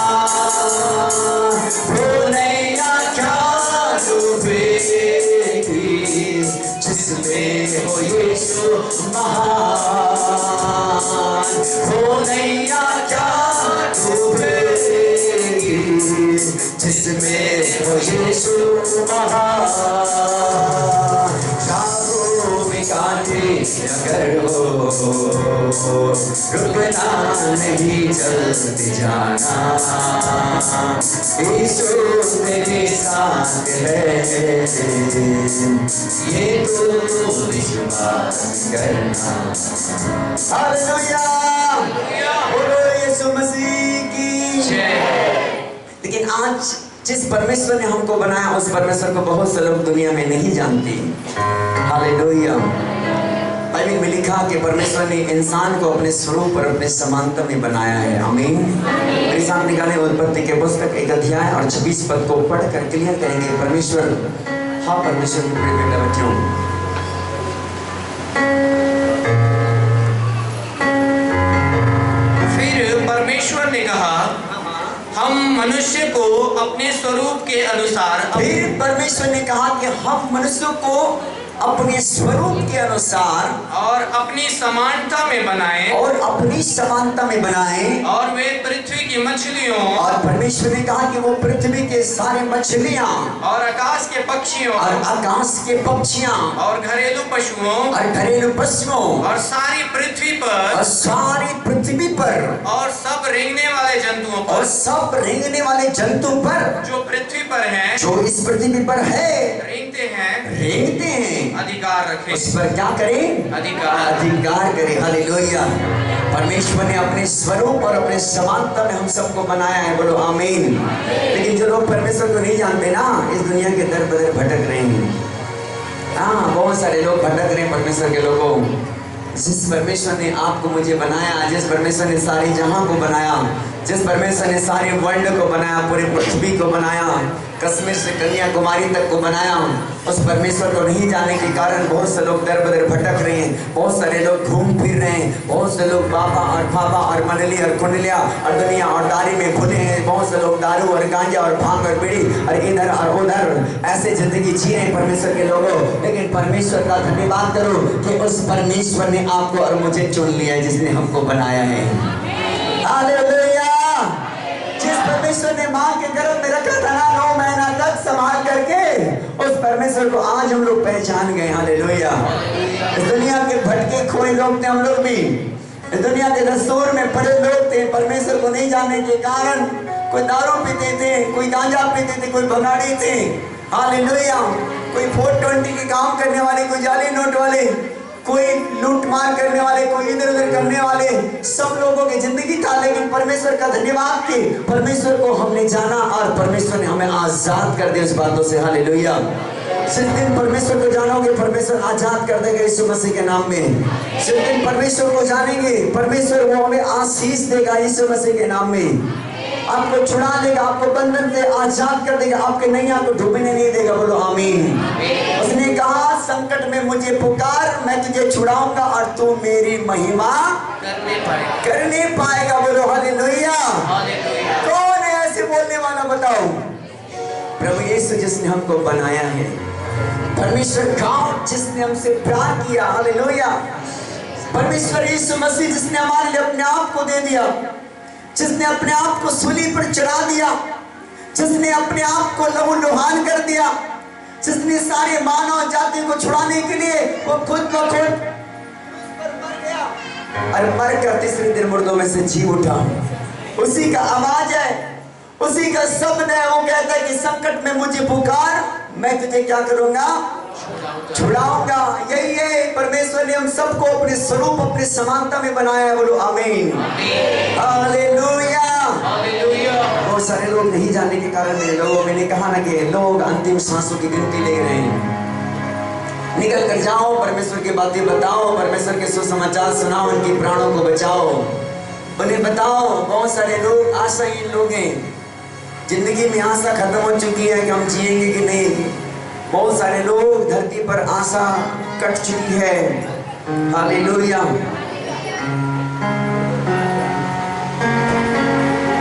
वो नैया क्या डूबेगी जिसमें हो यीशु महान, वो नैया क्या डूबेगी जिसमें हो यीशु महान। शाहों में कांटे अगर हो, रुकना नहीं चलते जाना, यीशु तेरे साथ है, ये तो विश्वास करना। हालेलुया, बोलो यीशु मसीह की जय। लेकिन आज जिस परमेश्वर ने हमको बनाया, उस परमेश्वर को बहुत से लोग दुनिया में नहीं जानते। हालेलुया। बाइबल में लिखा कि परमेश्वर ने इंसान को अपने स्वरूप और अपने समानता में बनाया है। आमीन। मेरे साथ निकाले उत्पत्ति के पुस्तक 1 अध्याय और 26 पद को पढ़कर क्लियर करेंगे। परमेश्वर, हाँ परमेश्वर के प्रिय बेटा बच्चों, फिर परमेश्वर ने कहा, हम मनुष्य को अपने स्वरूप के अनुसार, फिर परमेश्वर ने कहा कि हम मनुष्यों को अपने स्वरूप के अनुसार और अपनी समानता में बनाएं, और अपनी समानता में बनाएं, और वे पृथ्वी की मछलियों, और परमेश्वर ने कहा कि वो पृथ्वी के सारे मछलियां, और आकाश के पक्षियों, और आकाश के पक्षियां, और घरेलू पशुओं, और घरेलू पशुओं, और सारी पृथ्वी पर, और सारी पृथ्वी पर, और सब रेंगने वाले जंतुओं और पर, सब रेंगने वाले जंतु पर, जो पृथ्वी पर हैं, जो इस पृथ्वी पर है, रेंगते हैं, अधिकार रखें। उस पर क्या करें? अधिकार करें। हालेलुया। परमेश्वर ने अपने स्वरूप और अपने समानता में हम सबको बनाया है। बोलो आमीन। लेकिन जो लोग परमेश्वर को नहीं जानते ना, इस दुनिया के दर बदर भटक रहे हैं। हाँ, बहुत सारे लोग भटक रहे हैं परमेश्वर के लोगों। जिस परमेश्वर ने आपको मुझे बनाया, जिस परमेश्वर ने सारी जहां को बनाया, जिस परमेश्वर ने सारे वर्ल्ड को बनाया, पूरी पृथ्वी को बनाया, कश्मीर से कन्याकुमारी तक को बनाया, उस परमेश्वर को नहीं जाने के कारण बहुत से लोग दर बदर भटक रहे हैं। बहुत सारे लोग घूम फिर रहे हैं। बहुत से लोग बाबा और फाबा और मंडली और कुंडलिया और दुनिया और दारी में भुले हैं। बहुत से लोग दारू और गांजा और भांग और बीड़ी और इधर और उधर ऐसे जिंदगी जी रहे हैं परमेश्वर के लोगों। लेकिन परमेश्वर का धन्यवाद करो कि उस परमेश्वर ने आपको और मुझे चुन लिया है, जिसने हमको बनाया है। हालेलुया। जिस परमेश्वर ने मां के गर्भ में रखा था ना 9 महीना तक संभाल करके, उस परमेश्वर को आज हम लोग पहचान गए। हालेलुया। इस दुनिया के भटके खोए लोग थे हम लोग भी। इस दुनिया के दस्तूर में पड़े लोग थे। परमेश्वर को नहीं जानने के कारण कोई दारू पीते थे, कोई गांजा पीते थे, कोई भंगाड़ी थे। हालेलुया। कोई 420 के काम करने वाले, कोई जाली नोट वाले, कोई लूटमार करने वाले, कोई इधर उधर करने वाले सब लोगों की जिंदगी था, लेकिन परमेश्वर का धन्यवाद कि परमेश्वर को हमने जाना और परमेश्वर ने हमें आजाद कर दिया उस बातों से। हालेलुया। जिस दिन परमेश्वर को जानोगे परमेश्वर आजाद कर देगा यीशु मसीह के नाम में। जिस दिन परमेश्वर को जानेंगे परमेश्वर वो हमें आशीष देगा यीशु मसीह के नाम में। आपको छुड़ा देगा, आपको बंधन से आजाद कर देगा, आपके नैया को डूबने नहीं देगा। बोलो आमीन। उसने कहा संकट में मुझे पुकार, मैं तुझे छुड़ाऊंगा और तू मेरी महिमा करने पाएगा। बोलो हालेलुया। कौन है ऐसे बोलने वाला बताओ? प्रभु यीशु जिसने हमको बनाया है, परमेश्वर गाँव जिसने हमसे प्यार किया। हालेलुया। परमेश्वर यीशु मसीह जिसने हमारे लिए अपने आप को दे दिया, जिसने अपने आप को सूली पर चढ़ा दिया, जिसने अपने आप को लहू लुहान कर दिया, जिसने सारे मानव जाति को छुड़ाने के लिए वो खुद ब खुद मर गया और मरकर तीसरे दिन मुर्दों में से जी उठा। उसी का आवाज है, उसी का शब्द है। वो कहता है कि संकट में मुझे पुकार, मैं तुझे क्या करूंगा? छुड़ाऊंगा। यही है परमेश्वर ने हम सबको अपने स्वरूप अपने समानता में बनाया है। बोलो आमीन। हालेलुया। बहुत सारे लोग नहीं जानने के कारण लोगों मैंने कहा ना कि लोग अंतिम सांसों की गिनती ले रहे हैं। निकल कर जाओ, परमेश्वर की बातें बताओ, परमेश्वर के सुसमाचार सुनाओ, उनके प्राणों को बचाओ, उन्हें बताओ। बहुत सारे लोग आशाहीन लोग हैं, जिंदगी में आशा खत्म हो चुकी है कि हम जिएंगे कि नहीं। बहुत सारे लोग धरती पर आशा कट चुकी है। हालेलुया।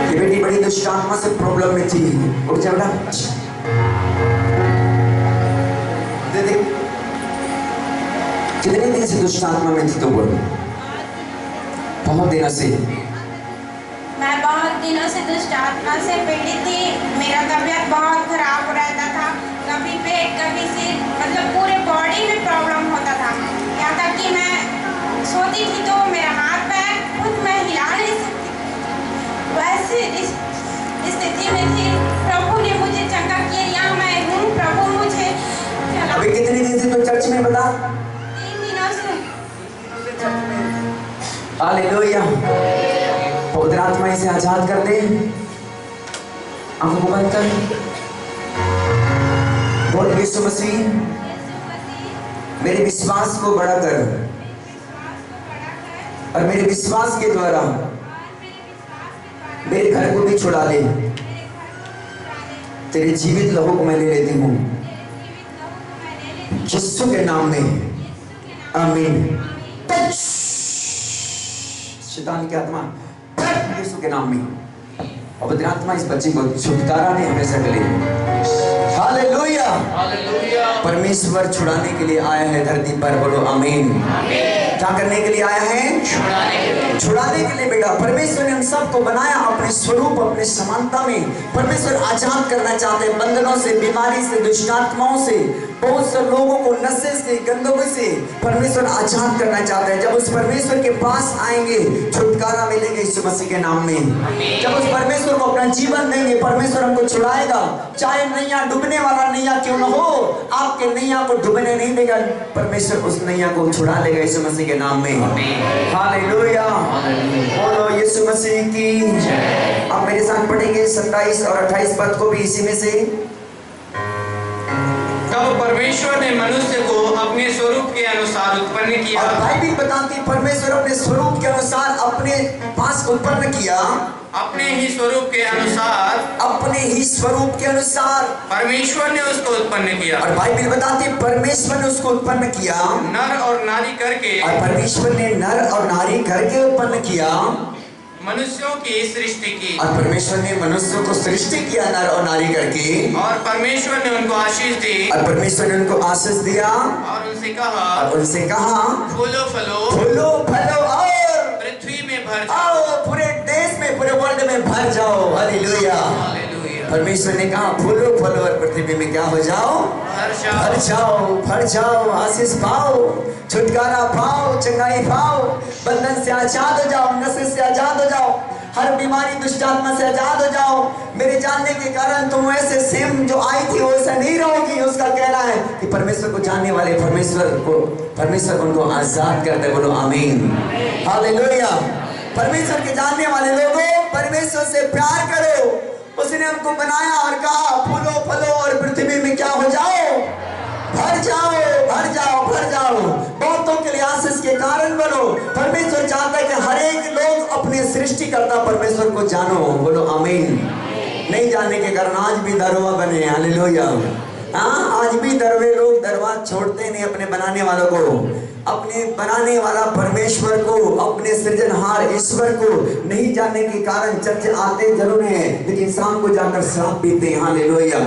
ये बेटी बड़ी दुष्ट आत्मा से प्रॉब्लम में थी। उठ जा बेटा। दे दे। कितने दिन से दुष्ट आत्मा में थी? तो बोल। बहुत दिनों से। मैं बहुत दिनों से दुष्ट आत्मा से पीड़ित थी। मेरा तबीयत बहुत खराब रहता था, कभी पेट कभी सिर, मतलब पूरे बॉडी में प्रॉब्लम होता था। यहाँ तक कि मैं सोती थी तो मेरा हाथ पैर खुद मैं हिला नहीं सकती, वैसे स्थिति में थी। प्रभु ने मुझे चंगा किया, यहाँ मैं हूँ। प्रभु मुझे अभी कितने दिन से तो चर्च में बता? 3 दिनों से। हालेलुया। पवित्र आत्मा इसे आजाद कर दे। आंखों को बंद कर। बोल यीशु मसीह मेरे विश्वास को बड़ा कर और मेरे विश्वास के द्वारा मेरे घर को भी छुड़ा दे। तेरे जीवित लहू को मैं ले लेती हूँ यीशु के नाम में। आमीन। शैतान की आत्मा यीशु के नाम में। पवित्र आत्मा इस बच्चे को छुटकारा दे हमेशा के लिए। हालेलुया। परमेश्वर छुड़ाने के लिए आया है धरती पर। बोलो आमीन। क्या करने के लिए आया है? छुड़ाने के लिए बेटा। परमेश्वर ने हम सबको बनाया अपने स्वरूप अपने समानता में। परमेश्वर आजाद करना चाहते हैं बंधनों से, बीमारी से, दुष्ट आत्माओं से। बहुत से लोगों को नशे से, गंदगी से परमेश्वर आजाद करना चाहते हैं। जब उस परमेश्वर के पास आएंगे छुटकारा मिलेगा यीशु मसीह के नाम में। जब उस परमेश्वर को अपना जीवन देंगे परमेश्वर हमको छुड़ाएगा। चाहे नैया डूबने वाला नैया क्यों न हो, आपके नैया को डूबने नहीं देगा। परमेश्वर उस नैया को छुड़ा लेगा यीशु मसीह के नाम में। हालेलुया। बोलो यीशु मसीह की। आप मेरे साथ पढ़ेंगे 27 और 28 पद को भी इसी में से। तब परमेश्वर ने मनुष्य को अपने स्वरूप के अनुसार उत्पन्न किया। और बाइबिल बताती परमेश्वर अपने स्वरूप के अनुसार अपने पास उत्पन्न किया। अपने ही स्वरूप के अनुसार, अपने ही स्वरूप के अनुसार परमेश्वर ने उसको उत्पन्न किया। और बाइबिल बताती परमेश्वर ने उसको उत्पन्न किया। नर और नारी करके, और परमेश्वर ने नर और नारी करके उत्पन्न किया। मनुष्यों की सृष्टि की। और परमेश्वर ने मनुष्यों को सृष्टि किया नर और नारी करके। और परमेश्वर ने उनको आशीष दी। और परमेश्वर ने उनको आशीष दिया। और उनसे कहा, फूलो फलो, फूलो फलो और पृथ्वी में भर जाओ। पूरे देश में, पूरे वर्ल्ड में भर जाओ। हालेलुया। परमेश्वर ने कहा फूलो फलो और पृथ्वी में क्या हो जाओ? भर जाओ, भर जाओ, आशीष पाओ, छुटकारा पाओ, चंगाई पाओ, बंधन से आजाद हो जाओ, नशे से आजाद हो जाओ, हर बीमारी दुष्ट आत्मा से आजाद हो जाओ। मेरे जानने के कारण तुम वैसे सेम जो आई थी वैसा नहीं रहोगी। उसका कहना है कि परमेश्वर को जानने वाले परमेश्वर उनको आजाद कर दे। बोलो आमीन, हालेलुया। परमेश्वर के जानने वाले लोगों, परमेश्वर से प्यार करो। उसने हमको बनाया और कहा फूलो फलो और पृथ्वी में क्या हो जाओ, भर जाओ, भर जाओ, भर जाओ। बहुतों के लिए आशीष के कारण बनो। परमेश्वर चाहता है कि हर एक लोग अपने सृष्टिकर्ता परमेश्वर को जानो। बोलो आमीन। नहीं जानने के कारण आज भी दरवा बने, हालेलुया। हाँ, आज भी दरवे लोग दरवाजा छोड़ते नहीं अपने बनाने वालों को, अपने बनाने वाला परमेश्वर को, अपने सृजनहार ईश्वर को नहीं जानने के कारण चर्च आते जरूर हैं लेकिन शाम को जाकर शराब पीते हैं। हालेलुया।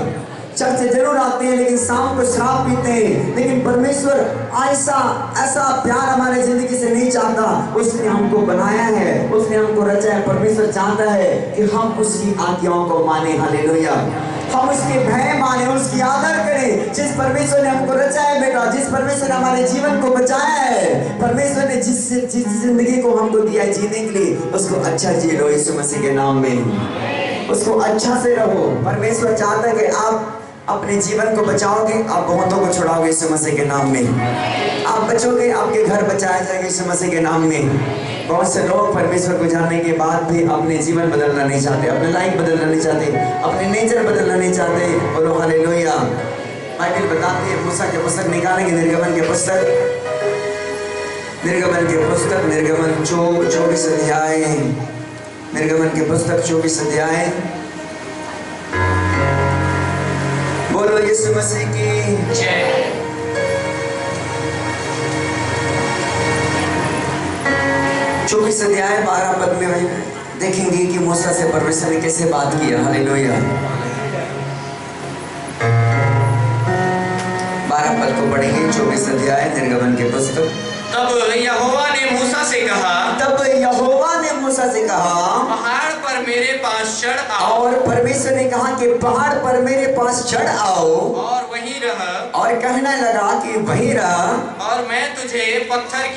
चर्च जरूर आते हैं लेकिन शाम को शराब पीते हैं। लेकिन परमेश्वर ऐसा प्यार हमारे जिंदगी से नहीं चाहता। उसने हमको बनाया है, उसने हमको रचा है। परमेश्वर चाहता है कि हम उसकी आज्ञाओं को माने। हालेलुया। हम उसके भय माने, उसकी आदर करें। जिस परमेश्वर ने हमको रचा है बेटा, जिस परमेश्वर ने हमारे जीवन को बचाया है, परमेश्वर ने जिस जिंदगी को हमको दिया है जीने के लिए, उसको अच्छा जी लो यीशु मसीह के नाम में। उसको अच्छा से रहो। परमेश्वर चाहता है कि आप अपने जीवन को बचाओगे, आप बहुतों को छुड़ाओगे यीशु मसीह के नाम में। आप बचोगे, आपके घर बचाया जाएगा यीशु मसीह के नाम में। बहुत से लोग परमेश्वर को जानने के बाद भी अपने जीवन बदलना नहीं चाहते, अपने लाइफ बदलना नहीं चाहते, अपने नेचर बदलना नहीं चाहते। बोलो हालेलुया। बाइबल बताती है, मूसा की पुस्तक निकालेंगे, निर्गमन की पुस्तक, निर्गमन की पुस्तक, निर्गमन 24 अध्याय, निर्गमन की पुस्तक 24 अध्याय। बोलो यीशु मसीह की जय। चौबीस अध्याय 12 पद में देखेंगे कि मूसा से परमेश्वर ने कैसे बात किया। हालेलुया। 12 पद को पढ़ेंगे, 24 अध्याय निर्गमन की पुस्तक। तब यहोवा ने मूसा से कहा, पहाड़ पर मेरे पास चढ़ आओ। और परमेश्वर ने कहा कि पहाड़ पर मेरे पास चढ़ आओ और वहीं रह। और कहने लगा कि वहीं रह। और मैं तुझे पत्थर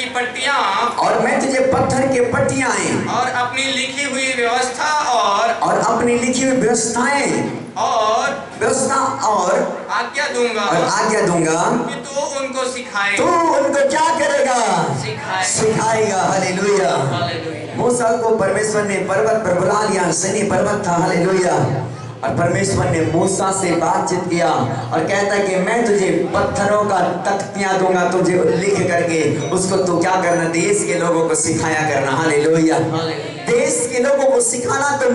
की पट्टियां और अपनी लिखी हुई व्यवस्था और अपनी लिखी हुई व्यवस्थाएं और आज्ञा दूंगा कि तू उनको सिखाए। तू उनको क्या करेगा? सिखाएगा। हालेलुया। मूसा को परमेश्वर ने पर्वत पर बुला लिया, सनी पर्वत था। हालेलुया। और परमेश्वर ने मूसा से बातचीत किया और कहता है कि मैं तुझे पत्थरों का तख्तियां दूंगा, तुझे लिख करके उसको तू क्या करना, देश के लोगों को सिखाया करना। हालेलुया। देश के लोगों को सिखाना तुम।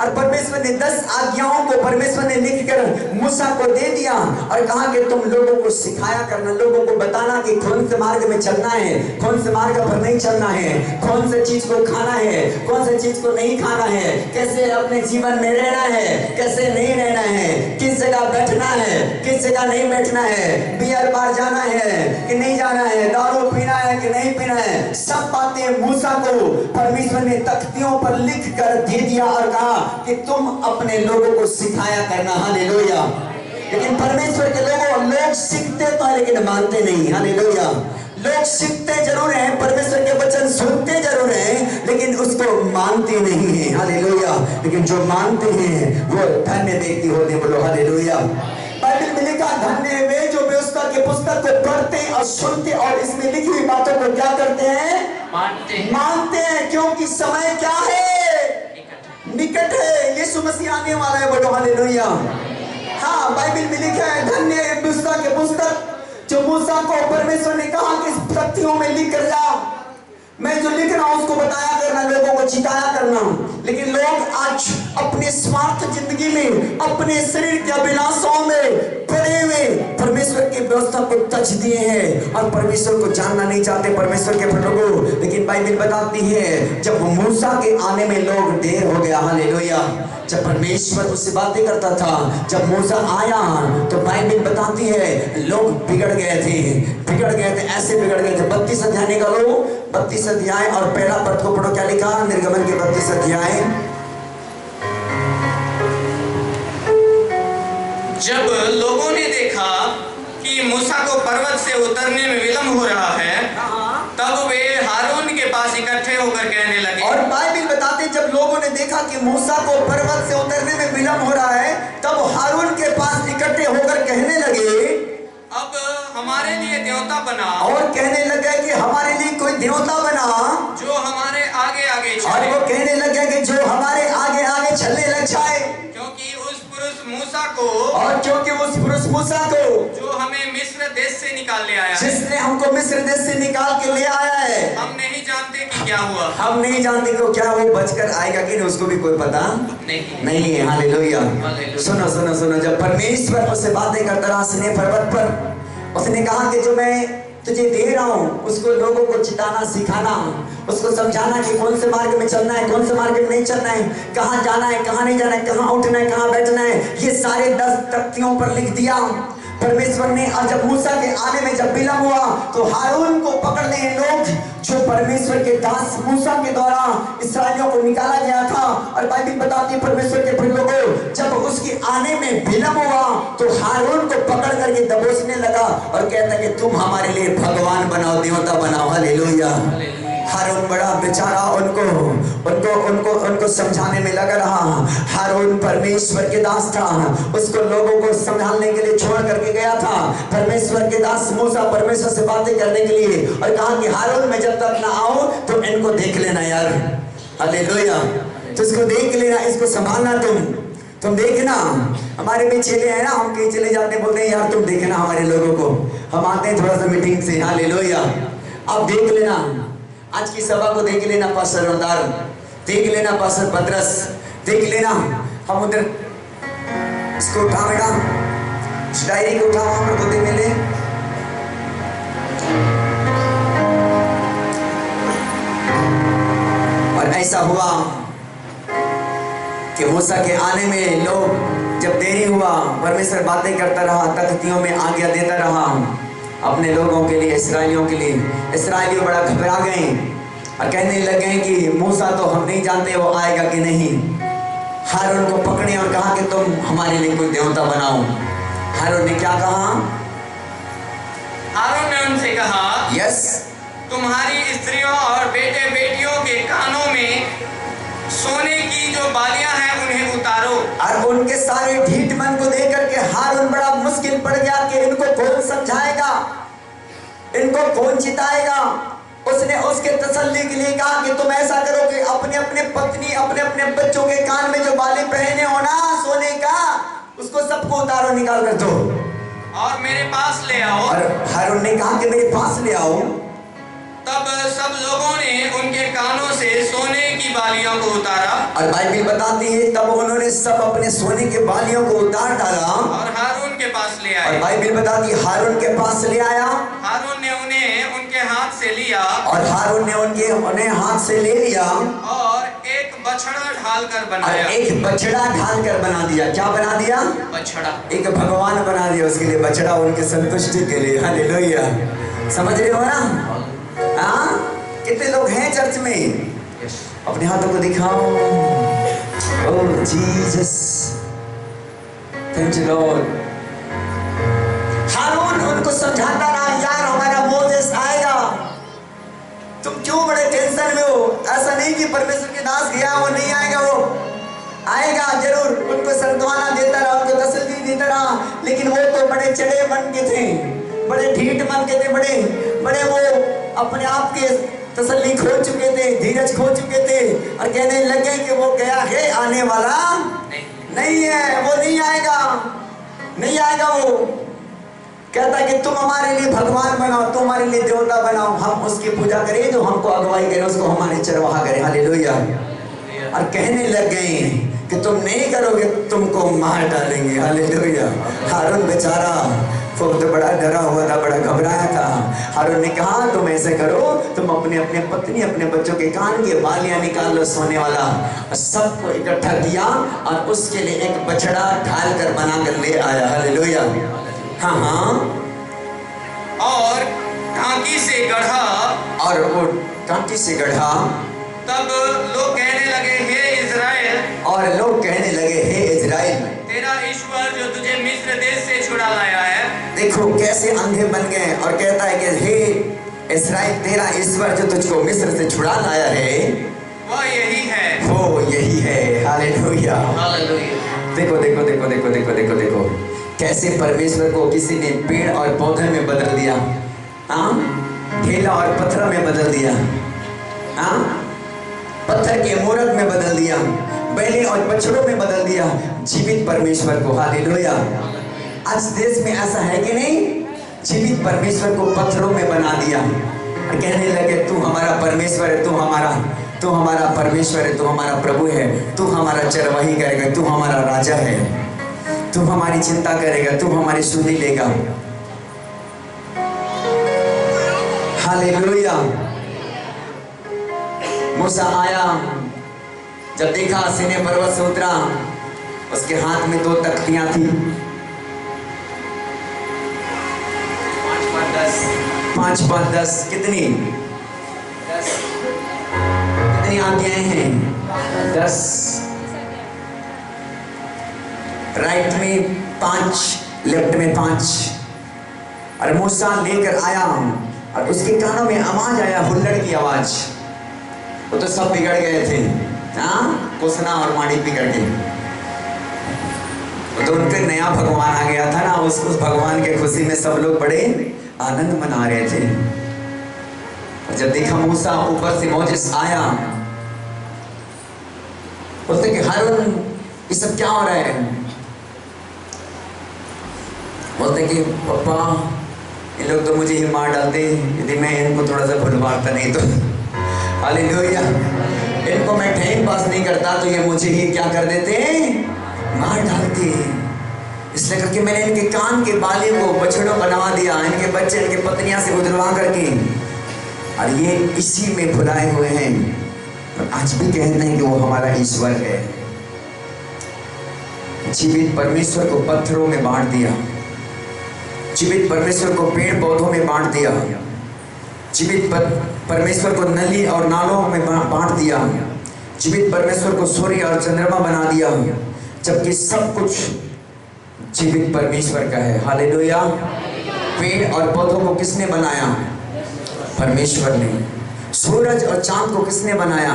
और परमेश्वर ने 10 आज्ञाओं को परमेश्वर ने लिखकर मूसा को दे दिया और कहा कि तुम लोगों को सिखाया करना, लोगों को बताना कि कौन से मार्ग में चलना है, कौन से मार्ग पर नहीं चलना है, कौन से चीज को खाना है, कौन से चीज को नहीं खाना है, कैसे अपने जीवन में रहना है, कैसे नहीं रहना है, किस जगह बैठना है, किस जगह नहीं बैठना है, बियर बार जाना है कि नहीं जाना है, दारू पीना है कि नहीं पीना है। सब बातें मूसा को परमेश्वर ने तख्तियों पर लिख कर दे दिया और कहा कि तुम अपने लोगों को सिखाया करना। हालेलुया। लेकिन परमेश्वर के लोग सीखते तो है लेकिन मानते नहीं। हालेलुया। लोग सीखते जरूर हैं, परमेश्वर के वचन सुनते जरूर हैं लेकिन उसको मानते नहीं हैं। हालेलुया। लेकिन जो मानते हैं वो धन्य व्यक्ति होते। बोलो हालेलुया। बाइबल में लिखा, धन्य वे जो व्यवस्था की पुस्तक को पढ़ते और सुनते और इसमें लिखी हुई बातों को क्या करते हैं? मानते हैं। क्योंकि समय क्या है? निकट है। यीशु मसीह आने वाला है। बोलो हालेलुया। हाँ, बाइबल में लिखा है, धन्य है मूसा की पुस्तक जो मूसा को परमेश्वर ने कहा कि इस तख्तियों में लिख कर जा। मैं जो लिख रहा हूं उसको बताया करना, लोगों को सिखाया करना। लेकिन लोग आज अपने स्वार्थ जिंदगी में, अपने शरीर के अभिलाषाओं में पड़े हुए परमेश्वर की व्यवस्था को तज दिए हैं और परमेश्वर को जानना नहीं चाहते, परमेश्वर के लोगों। लेकिन बाइबल बताती है जब मूसा के आने में लोग देर हो गया। हालेलुया। जब परमेश्वर उससे बातें करता था, जब मूसा आया तो बाइबल बताती है लोग बिगड़ गए थे, ऐसे बिगड़ गए थे। 32 अध्याय निकालो, 32 अध्याय और पहला पद को पढ़ो। क्या लिखा? निर्गमन के 32 अध्याय। जब लोगों ने देखा कि मूसा को पर्वत से उतरने में विलंब हो रहा है, तब वे हारून के पास इकट्ठे होकर कहने लगे। और बाइबल बताते जब लोगों ने देखा कि मूसा को पर्वत से उतरने में विलंब हो रहा है, तब हारून के पास इकट्ठे होकर कहने लगे, अब हमारे लिए देवता बनाओ, और कहने लगे कि हमारे लिए कोई देवता बना जो हमारे आगे आगे और चले, वो कहने लगे कि जो हमारे आगे आगे चलने लग जाए। क्योंकि उस पुरुष मूसा को, और क्योंकि उस पुरुष मूसा को जो हमें मिस्र देश से निकाल ले आया है, जिसने हमको मिस्र देश से निकाल के ले आया है, हम नहीं जानते कि क्या हुआ। हम नहीं जानते कि क्या वो बचकर आएगा कि नहीं, उसको भी कोई पता नहीं है। हालेलुया। सुनो सुनो सुनो, जब परमेश्वर उससे बातें करता रहा सीनै पर्वत पर, उसने कहा कि जो मैं तुझे दे रहा हूँ उसको लोगों को चिताना सिखाना, उसको समझाना कि कौन से मार्ग में चलना है, कौन से मार्ग में नहीं चलना है, कहाँ जाना है, कहाँ नहीं जाना है, कहाँ उठना है, कहाँ बैठना है, ये सारे 10 तख्तियों पर लिख दिया परमेश्वर ने। और जब मूसा के आने में जब विलंब हुआ तो हारून को पकड़ लिए लोग, जो परमेश्वर के दास मूसा के द्वारा इस्राएलियों को निकाला गया था। और बाइबल बताती है परमेश्वर के प्रिय लोगों, जब उसके आने में विलंब हुआ तो हारून को पकड़ करके दबोचने लगा और कहता कि तुम हमारे लिए भगवान बनाओ, देवता बनाओ। हालेलुया। हारून बड़ा बेचारा उनको उनको उनको उनको समझाने में लगा रहा। हारून परमेश्वर के दास था, उसको लोगों को संभालने के लिए छोड़ करके गया था। परमेश्वर के दास मूसा परमेश्वर से बातें करने के लिए, और कहा कि हारून मैं जब तक ना आऊं तो इनको देख लेना यार। हालेलुया। तो इसको देख लेना, इसको संभालना, तुम देखना। हमारे भी चेले हैं ना, हम कहीं चले जाते बोलते हैं यार तुम देखना हमारे लोगों को, हम आते हैं थोड़ा सा मीटिंग से। हालेलुया। आप देख लेना, आज की सभा को देख लेना, पास्टर रमदार देख लेना, पास्टर पतरस देख लेना। हम उधर इसको उठा बेटा, इस डायरी को उठा, वहां पर गोदे में ले। और ऐसा हुआ कि मूसा के आने में लोग जब देरी हुआ, परमेश्वर बातें करता रहा, तख्तियों में आज्ञा देता रहा अपने लोगों के लिए, इसराइलियों के लिए। इसराइली बड़ा घबरा गए और कहने लगे कि मूसा तो हम नहीं जानते वो आएगा कि नहीं। हारून को पकड़े और कहा कि तुम हमारे लिए कोई देवता बनाओ। हारून ने क्या कहा? हारून ने उनसे कहा, यस, तुम्हारी स्त्रियों और बेटे बेटियों के कानों में सोने की जो बालियां हैं उन्हें उतारो। और उनके सारे ढीठ मन को देख करके हारून बड़ा मुश्किल पड़ गया कि इनको कौन समझाएगा, इनको कौन चिताएगा। उसने उसके तसल्ली के लिए कहा कि तुम ऐसा करो कि अपने अपने पत्नी, अपने अपने बच्चों के कान में जो बाली पहने हो ना सोने का, उसको सबको उतारो, निकाल कर दो और मेरे पास ले आओ। और हारून ने कहा कि मेरे पास ले आओ। तब सब लोगों ने उनके कानों से सोने की बालियों को उतारा। और बाइबल बताती है तब उन्होंने सब अपने सोने के बालियों को उतार डाला और हारून के पास ले और आए। बाइबल बताती है हारून के पास ले आया। हारून ने उन्हें उनके हाथ से लिया और हारून ने उन्हें हाथ से ले लिया और एक बछड़ा ढाल कर और बनाया। एक बछड़ा ढाल कर बना दिया। क्या बना दिया? बछड़ा। एक भगवान बना दिया उसके लिए, बछड़ा उनके संतुष्टि के लिए। हालेलुया। समझ रहे हो ना? हाँ, कितने लोग हैं चर्च में? अपने हाथों को दिखाओ। ओह जीसस, थैंक यू लॉर्ड। हारून उनको समझाता रहा, यार हमारा मोसेस आएगा, तुम क्यों बड़े टेंशन में हो? ऐसा नहीं कि परमेश्वर के दास गया वो नहीं आएगा, वो आएगा जरूर। उनको सांत्वना देता रहा, उनको तसल्ली देता रहा, लेकिन वो तो बड़े चढ़े मन के थे, बड़े ढीठ मन के थे, बड़े वो अपने आप के तसल्ली खो चुके थे, धीरज खो चुके थे और कहने लगे कि वो गया है, आने वाला नहीं है, वो नहीं आएगा, नहीं आएगा। वो कहता कि तुम हमारे लिए भगवान बनाओ, तुम हमारे लिए देवता बनाओ, हम उसकी पूजा करें, जो हमको अगुवाई करे, उसको हमारे चरवाहा करें। हालेलुया। और कहने लग गए कि तुम नहीं करोगे तुमको मार डालेंगे। हालेलुया। हारून बेचारा वो तो बड़ा डरा हुआ था, बड़ा घबराया था। हारून ने कहा तुम ऐसे करो, तुम अपने अपने पत्नी, अपने बच्चों के कान की बालियां निकाल लो सोने वाला। सबको इकट्ठा किया और उसके लिए एक बछड़ा ढाल कर बना कर ले आया। हालेलुया। हाँ हाँ। और टांकी से गढ़ा, और वो टांकी से गढ़ा। तब लोग कहने लगे, हे इज़राइल, और लोग कहने लगे, हे इज़राइल, तेरा ईश्वर जो तुझे मिस्र देश से छुड़ा लाया है। देखो कैसे अंधे बन गए। और कहता है कि हे इस्राएल तेरा ईश्वर जो तुझको मिस्र से छुड़ा लाया है वह यही है। वो यही है। हालेलुया। हालेलुया। देखो देखो देखो देखो देखो देखो देखो कैसे परमेश्वर को किसी ने पेड़ और पौधे में बदल दिया, हाँ, ढेला और पत्थर में बदल दिया, हाँ, पत्थर के मूरत में बदल दिया, बैले और बछड़ों में बदल दिया जीवित परमेश्वर को। हालेलुया। आज देश में ऐसा है कि नहीं? जीवित परमेश्वर को पत्थरों में बना दिया और कहने लगे तू हमारा परमेश्वर है, तू हमारा परमेश्वर है, तू हमारा प्रभु है, तू हमारा चरवाही करेगा, तू हमारा राजा है, तू हमारी चिंता करेगा, तू हमारी सुधि लेगा। हालेलुया। मूसा आया, जब देखा सीने पर्वत से उतरा, उसके हाथ में 2 तख्तियां थी, 5 5 10 कितनी आज्ञाएं हैं? 10। राइट में 5, लेफ्ट में 5। और मूसा लेकर आया और उसके कानों में आवाज आया, हुल्लड़ की आवाज। वो तो सब बिगड़ गए थे, हाँ, कुसना और माड़ी बिगड़ गए। तो उनके नया भगवान आ गया था ना, उस भगवान के खुशी में सब लोग बड़े आनंद मना रहे थे। जब देखा मूसा ऊपर से मोजेस आया, बोलते कि हारून ये सब क्या हो रहा है? बोलते कि पापा ये लोग तो मुझे ही मार डालते यदि मैं इनको थोड़ा सा भुलवाता नहीं तो। हालेलुया। इनको मैं टाइम पास नहीं करता तो ये मुझे ही क्या कर देते, मार डालते। इसलिए करके मैंने इनके कान के बाले को बछड़ों बनवा दिया, इनके बच्चे इनके पत्नियां से गुजरवा करके, और ये इसी में भुलाए हुए हैं। और आज भी कहते हैं कि वो हमारा ईश्वर है। जीवित परमेश्वर को पत्थरों में बांट दिया, जीवित परमेश्वर को पेड़ पौधों में बांट दिया, जीवित परमेश्वर को नली और नालों में बांट दिया, जीवित परमेश्वर को सूर्य और चंद्रमा बना दिया, जबकि सब कुछ जीवित परमेश्वर का है। हालेलुया। पेड़ और पौधों को किसने बनाया? परमेश्वर ने। सूरज और चांद को किसने बनाया?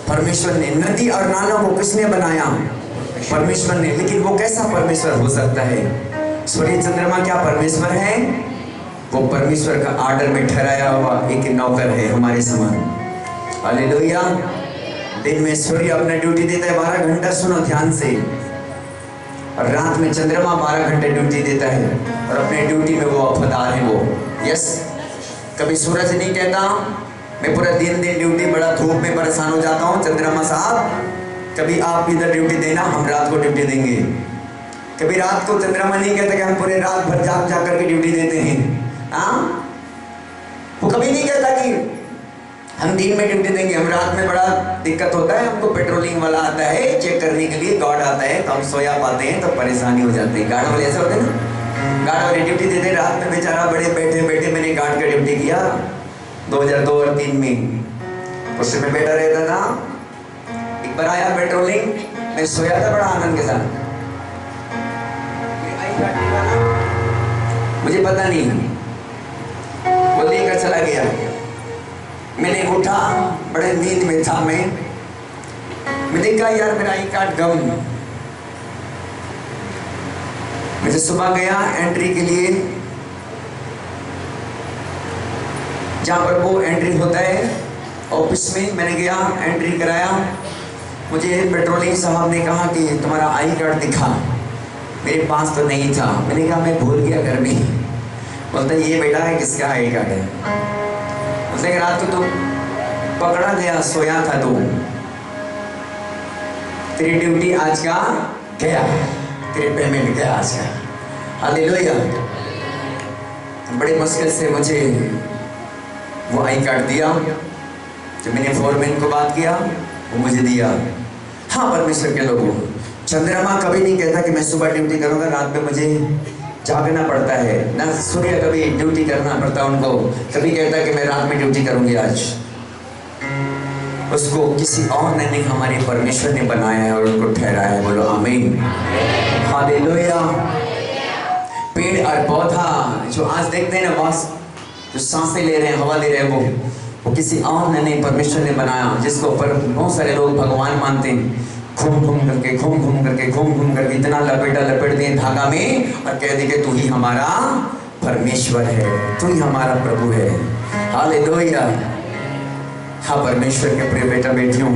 परमेश्वर ने। नदी और नालों को किसने बनाया? परमेश्वर ने। लेकिन वो कैसा परमेश्वर हो सकता है? सूर्य चंद्रमा क्या परमेश्वर है? वो परमेश्वर का आर्डर में ठहराया हुआ एक नौकर है हमारे समान। हालेलुया। दिन में सूर्य अपना ड्यूटी देता है 12 घंटा, सुनो ध्यान से, और रात में चंद्रमा 12 घंटे ड्यूटी देता है, और अपने ड्यूटी में वो वफादार है वो। यस, कभी सूरज नहीं कहता मैं पूरा दिन ड्यूटी, बड़ा धूप में परेशान हो जाता हूँ, चंद्रमा साहब कभी आप इधर ड्यूटी देना, हम रात को ड्यूटी देंगे। कभी रात को चंद्रमा नहीं कहता कि हम पूरे रात भर जाग करके ड्यूटी देते हैं। हाँ, वो कभी नहीं कहता कि हम दिन में ड्यूटी देंगे, हम रात में बड़ा दिक्कत होता है, हमको पेट्रोलिंग वाला आता है चेक करने के लिए, गार्ड आता है तो हम सोया पाते हैं तो परेशानी हो जाती है। गार्ड वाले ऐसे होते हैं ना, गार्ड वाले ड्यूटी देते रात में, बेचारा बड़े बैठे बैठे मैंने गार्ड का ड्यूटी किया 2002 और 3 में, उससे मैं बैठा रहता था। एक बार आया पेट्रोलिंग, मैं सोया था बड़ा आनंद के साथ, मुझे पता नहीं, वो लेकर चला गया। मैंने उठा, बड़े नींद में था मैं देखा यार मेरा आई कार्ड गम। मुझे सुबह गया एंट्री के लिए, जहाँ पर वो एंट्री होता है ऑफिस में, मैंने गया एंट्री कराया। मुझे पेट्रोलिंग साहब ने कहा कि तुम्हारा आई कार्ड दिखा, मेरे पास तो नहीं था। मैंने कहा मैं भूल गया घर में। बोलता ये बेटा है किसका आई कार्ड है? बोलते रात को तो पकड़ा गया, सोया था तो तेरी ड्यूटी आज का गया, तेरे पेमेंट गया आज का। हालेलुया। बड़ी मुश्किल से मुझे वो आई कार्ड दिया, जब मैंने फोरमैन को बात किया वो मुझे दिया। हाँ, परमेश्वर के लोगों, चंद्रमा कभी नहीं कहता कि मैं सुबह ड्यूटी करूंगा, रात में मुझे जागना पड़ता है ना। सूर्य कभी ड्यूटी करना पड़ता उनको, कभी कहता कि मैं रात में ड्यूटी करूंगी आज। उसको किसी और ने नहीं, हमारे परमेश्वर ने बनाया है और उनको ठहराया है। बोलो आमीन। हालेलुया। पेड़ और पौधा जो आज देखते हैं ना, जो सांसें ले रहे हैं, हवा ले रहे हैं, वो किसी और ने नहीं, परमेश्वर ने बनाया, जिसको पर बहुत सारे लोग भगवान मानते हैं। घूम घूम करके इतना लपेट दिए धागा में और कह दिए कि तू ही हमारा परमेश्वर है, तू ही हमारा प्रभु है। हालेलुया। हाँ परमेश्वर के प्रिय बेटा बेटियों,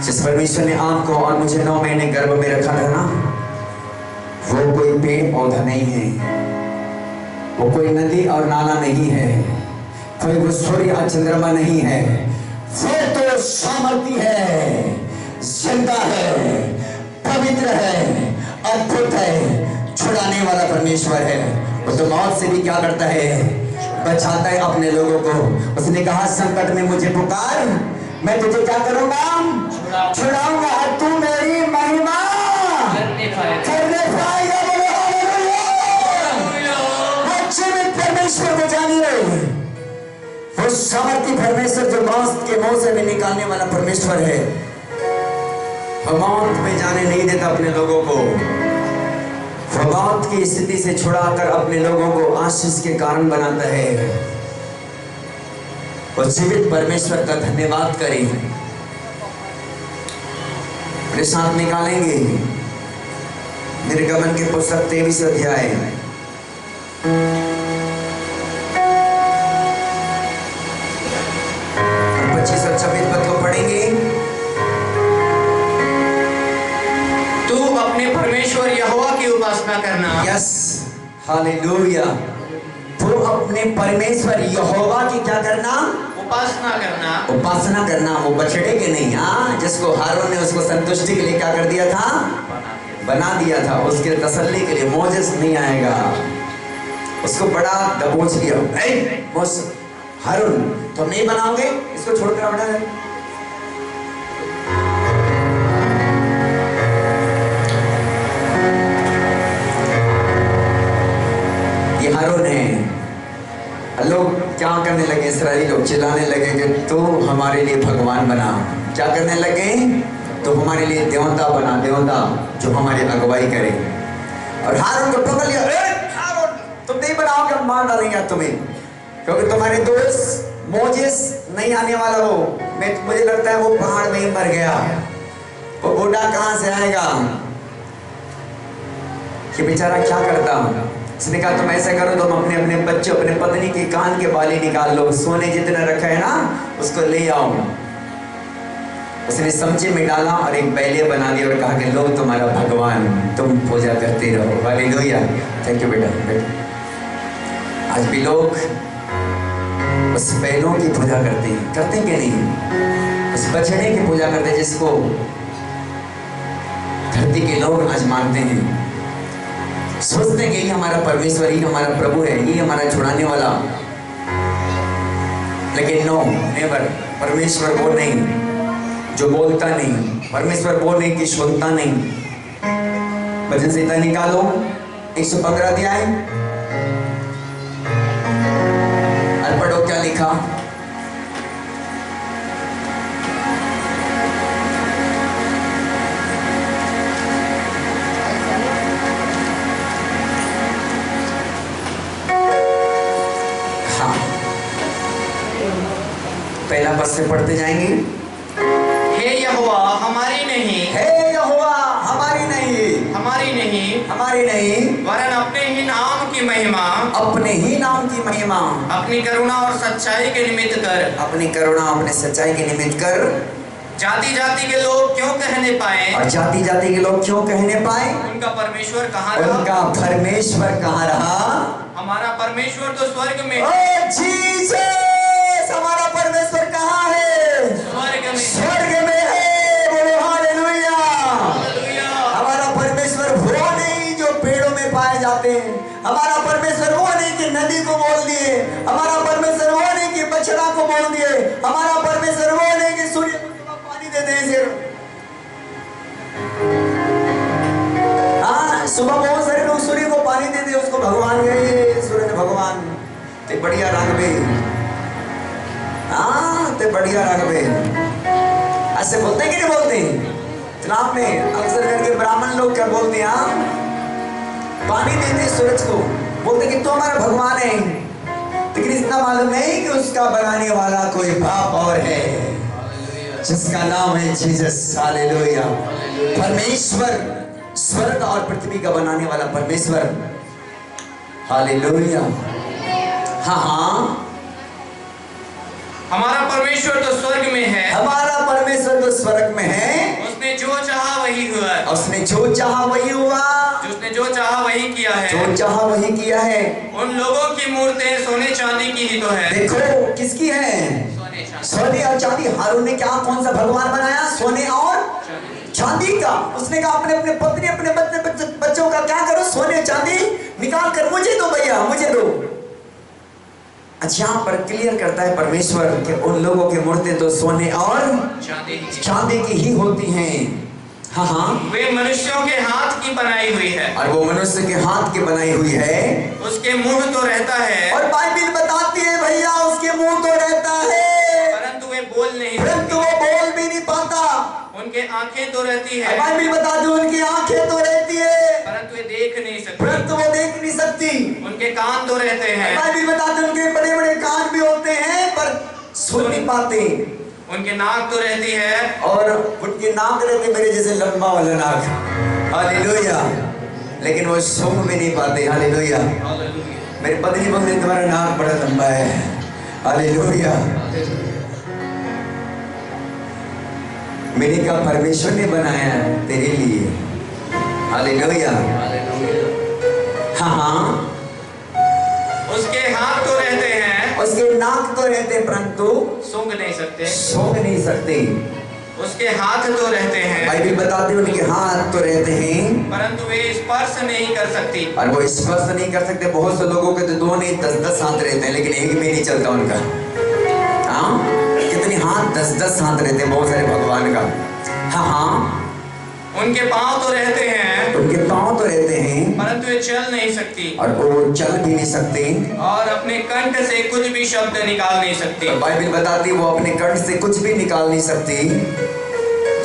जिस परमेश्वर ने आपको और मुझे 9 महीने गर्भ में रखा था ना, वो कोई पेड़ पौधा नहीं है, वो कोई नदी और नाला नहीं है, कोई वो सूर्य और चंद्रमा नहीं है, वो तो सामर्थी है, जिंदा है, पवित्र है, अद्भुत है, छुड़ाने वाला परमेश्वर है। वो तो मौत से भी क्या करता है, बचाता है अपने लोगों को। उसने कहा संकट में मुझे पुकार, मैं तुझे क्या करूंगा, छुड़ाऊंगा, तू मेरी महिमा करने पाएगा। परमेश्वर को जानिए, वो सामर्थी परमेश्वर जो मौत के मुंह से भी निकालने वाला परमेश्वर है। वो मौत में जाने नहीं देता अपने लोगों को, वो मौत की स्थिति से छुड़ाकर अपने लोगों को आशीष के कारण बनाता है। और जीवित परमेश्वर का धन्यवाद करें। अपने साथ निकालेंगे निर्गमन के पुस्तक 23 अध्याय 25 और 26 पद को पढ़ेंगे। तू अपने परमेश्वर यहोवा की उपासना करना। Yes, hallelujah. तो अपने परमेश्वर यहोवा की क्या करना, उपासना करना। वो बछड़े के नहीं, हाँ, जिसको हारून ने उसको संतुष्टि के लिए क्या कर दिया था, बना दिया था, उसके तसल्ली के लिए। मोजेस नहीं आएगा, उसको बड़ा दबोच दिया। हारून तुम नहीं बनाओगे, इसको छोड़कर अपना है। ये हारून है। लोग क्या करने लगे, इस्राएली लोग चिल्लाने लगे कि तू हमारे लिए भगवान बना। क्या करने लगे, तो हमारे लिए देवता बना, देवता जो हमारी अगुवाई करे। और हारून को पकड़ लिया, हारून तुम नहीं बनाओगे, हम मार डालेंगे तुम्हें, क्योंकि तुम्हारे दोस्त मोजेस नहीं आने वाला। वो मुझे लगता है वो पहाड़ में ही मर गया। वो बूढ़ा कहाँ से आएगा, कि बेचारा क्या करता। उसने कहा तुम ऐसा करो, तुम अपने अपने बच्चों, अपने पत्नी के कान के बाली निकाल लो, सोने जितना रखा है ना उसको ले आओ। उसने समझे में डाला और एक बैले बना दिया और कहा कि लो तुम्हारा भगवान, तुम पूजा करते रहो। हालेलुया। थैंक यू बेटा। आज भी लोग उस बैलों की पूजा करते हैं कि नहीं, उस बछड़े की पूजा करते हैं, जिसको धरती के लोग आज मानते हैं। सोचते हैं कि ये हमारा परमेश्वर, ही हमारा प्रभु है, ये हमारा छुड़ाने वाला। लेकिन नो, नेवर। परमेश्वर वो नहीं जो बोलता नहीं, परमेश्वर वो नहीं कि सुनता नहीं। भजन संहिता निकालो 115 अध्याय और पढ़ो क्या लिखा। पहला पद से पढ़ते जाएंगे। हे यहोवा हमारी नहीं, हे यहोवा हमारी नहीं, हमारी नहीं, वरन अपने ही नाम की महिमा, अपने ही नाम की महिमा, अपनी करुणा और सच्चाई के निमित्त कर, अपनी करुणा अपने सच्चाई के निमित्त कर। जाति जाति के लोग क्यों कहने पाए, और जाति जाति के लोग क्यों कहने पाए, उनका परमेश्वर कहाँ रहा, उनका परमेश्वर कहाँ रहा। हमारा परमेश्वर तो स्वर्ग में, ओ जीसस, हमारा परमेश्वर कहाँ है, स्वर्ग में है। बोलो हालेलुया। हमारा परमेश्वर वो नहीं जो पेड़ों में पाए जाते हैं, हमारा परमेश्वर वो नहीं कि नदी को बोल दिए, हमारा परमेश्वर वो नहीं कि बछड़ा को बोल दिए, हमारा परमेश्वर वो नहीं कि सूर्य को पानी दे दे सिर्फ। हाँ, सुबह बहुत सारे लोग सूर्य को पानी दे दे, उसको भगवान गए, सूर्य भगवान ते बढ़िया रंग में, हाँ ते बढ़िया रंग में। ऐसे बोलते हैं कि नहीं बोलते? जनाब में अक्सर करके ब्राह्मण लोग क्या बोलते हैं, हाँ पानी देते सूरज को, बोलते कि तू हमारा भगवान है, लेकिन इतना मालूम नहीं कि उसका बनाने वाला कोई बाप और है, जिसका नाम है जीसस। हालेलुया। परमेश्वर, स्वर्ग और पृथ्वी का बनाने वाला परमेश्वर। हालेलुया। हाँ हाँ, हमारा परमेश्वर तो स्वर्ग में है, हमारा परमेश्वर तो स्वर्ग में है। उसने जो चाहा वही हुआ, उसने जो चाहा वही हुआ, उसने जो चाहा वही किया है। जो चाहा वही किया है। उन लोगों की मूर्तें सोने चांदी की ही तो है। देखो किसकी है? सोने चांदी। सोने और चांदी। हारून ने क्या, कौन सा भगवान बनाया? सोने और चांदी का। उसने कहा अपने अपने पत्नी, अपने बच्चों का क्या करो, सोने चांदी निकाल कर मुझे दो भैया, मुझे दो। अच्छा, यहाँ पर क्लियर करता है परमेश्वर कि उन लोगों की मूर्तें तो सोने और चांदी की ही होती हैं। हाँ हाँ, वे मनुष्यों के हाथ की बनाई हुई है, और वो मनुष्य के हाथ की बनाई हुई है। उसके मुंह तो रहता है, और बाइबिल बताती है भैया उसके मुंह तो रहता है, परंतु वे बोल नहीं परंतु वो बोल भी नहीं पाता। उनके आंखें तो रहती है, बाइबिल बताती है उनकी आंखें तो रहती है, परंतु वे देख नहीं सकती। परंतु वो देख नहीं सकती। उनके कान तो रहते हैं, बाइबिल बताती है उनके बड़े बड़े कान भी होते हैं पर सुन नहीं पाते। उनके नाक तो रहती है, और उनकी नाक रहती मेरे जैसे लंबा वाला नाक। हालेलुया। लेकिन वो सुन भी नहीं पाते। हालेलुया। मेरी पत्नी बोलती तुम्हारा नाक बड़ा लंबा है। हालेलुया। मैंने कहा परमेश्वर ने बनाया तेरे लिए। हालेलुया। हाँ हाँ, उसके हाथ तो रहते हैं, उसके नाक तो रहते परंतु सूंघ नहीं सकते। सूंघ नहीं सकते। उसके हाथ तो रहते हैं, बाइबिल बताते हैं उनके हाथ तो रहते हैं, परंतु वे स्पर्श नहीं कर सकती। और वो स्पर्श नहीं कर सकते। बहुत से लोगों के तो 2 नहीं 10-10 हाथ रहते हैं, लेकिन एक भी नहीं चलता उनका। हाँ, कितने हाथ? 10-10 हाथ रहते हैं बहुत सारे भगवान का। हाँ हाँ, उनके पांव तो रहते हैं, उनके पांव तो रहते हैं, परंतु वे चल नहीं सकती, और वो चल भी नहीं सकते, और अपने कंठ से कुछ भी शब्द निकाल नहीं सकती। और बाइबिल बताती है वो अपने कंठ से कुछ भी निकाल नहीं सकती।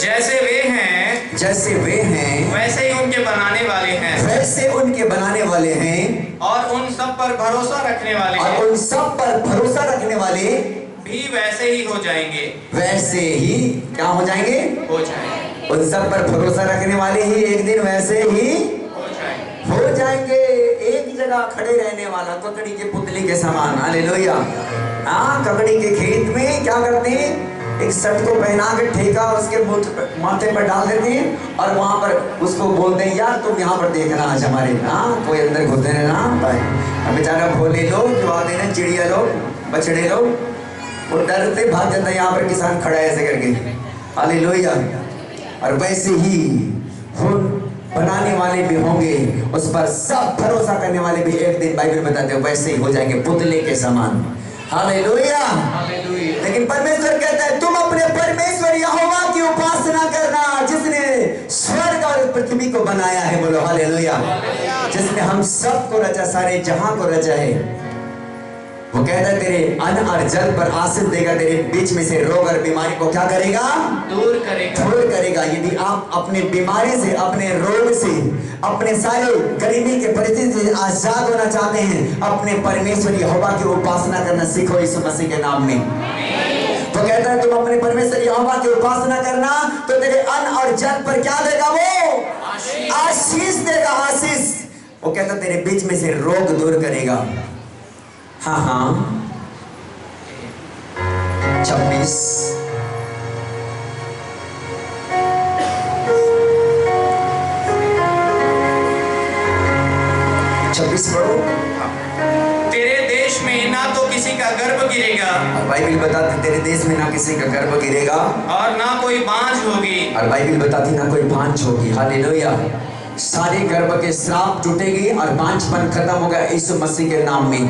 जैसे वे हैं, जैसे वे हैं वैसे ही उनके बनाने वाले हैं, वैसे उनके बनाने वाले हैं, और उन सब पर भरोसा रखने वाले और हैं उन सब पर भरोसा रखने वाले भी वैसे ही हो जाएंगे। वैसे ही क्या हो जाएंगे? हो जाएंगे, उन सब पर भरोसा रखने वाले ही एक दिन वैसे ही हो जाएंगे। हो जाएंगे। एक जगह खड़े रहने वाला ककड़ी के पुतली के समान। हालेलुया। हाँ, ककड़ी के खेत में क्या करते हैं? एक शर्ट को पहना के ठेका उसके माथे पर डाल देते हैं, और वहां पर उसको बोलते हैं यार तुम यहाँ पर देखना आज हमारे। हाँ, कोई अंदर घुसने ना। बेचारा भोले लोग जो आते हैं, चिड़िया लोग, बछड़े लोग, वो डरते भाग जाता है। यहाँ पर किसान खड़ा है ऐसे करके। हालेलुया। और वैसे ही बनाने वाले भी होंगे, उस पर सब भरोसा करने वाले भी एक दिन बाइबल बताते हैं वैसे ही हो जाएंगे, पुतले के समान। हालेलुया। लेकिन परमेश्वर कहता है तुम अपने परमेश्वर यहोवा की उपासना करना, जिसने स्वर्ग और पृथ्वी को बनाया है। बोलो हालेलुया। जिसने हम सबको रचा, सारे जहां को रचा है। वो कहता है तेरे अन्न और जल पर आशीष देगा, तेरे बीच में से रोग और बीमारी को क्या करेगा? दूर करेगा। दूर करेगा। यदि आप अपने बीमारी से, अपने रोग से, अपने सारे गरीबी के परिस्थिति से आजाद होना चाहते हैं, अपने परमेश्वर यहोवा की उपासना करना सीखो यीशु मसीह के नाम में। तो कहता है तुम अपने परमेश्वर यहोवा की उपासना करना तो तेरे अन्न और जल पर क्या देगा? वो आशीष देगा, आशीष। वो कहता है तेरे बीच में से रोग दूर करेगा। हाँ हाँ, 26 पढ़ो। तेरे देश में ना तो किसी का गर्भ गिरेगा, बाइबिल बताती तेरे देश में ना किसी का गर्भ गिरेगा, और ना कोई बांझ होगी, और बाइबिल बताती ना कोई बांझ होगी। हालेलुया। सारे गर्भ के श्राप टूटेगी और बांझपन खत्म होगा यीशु मसीह के नाम में।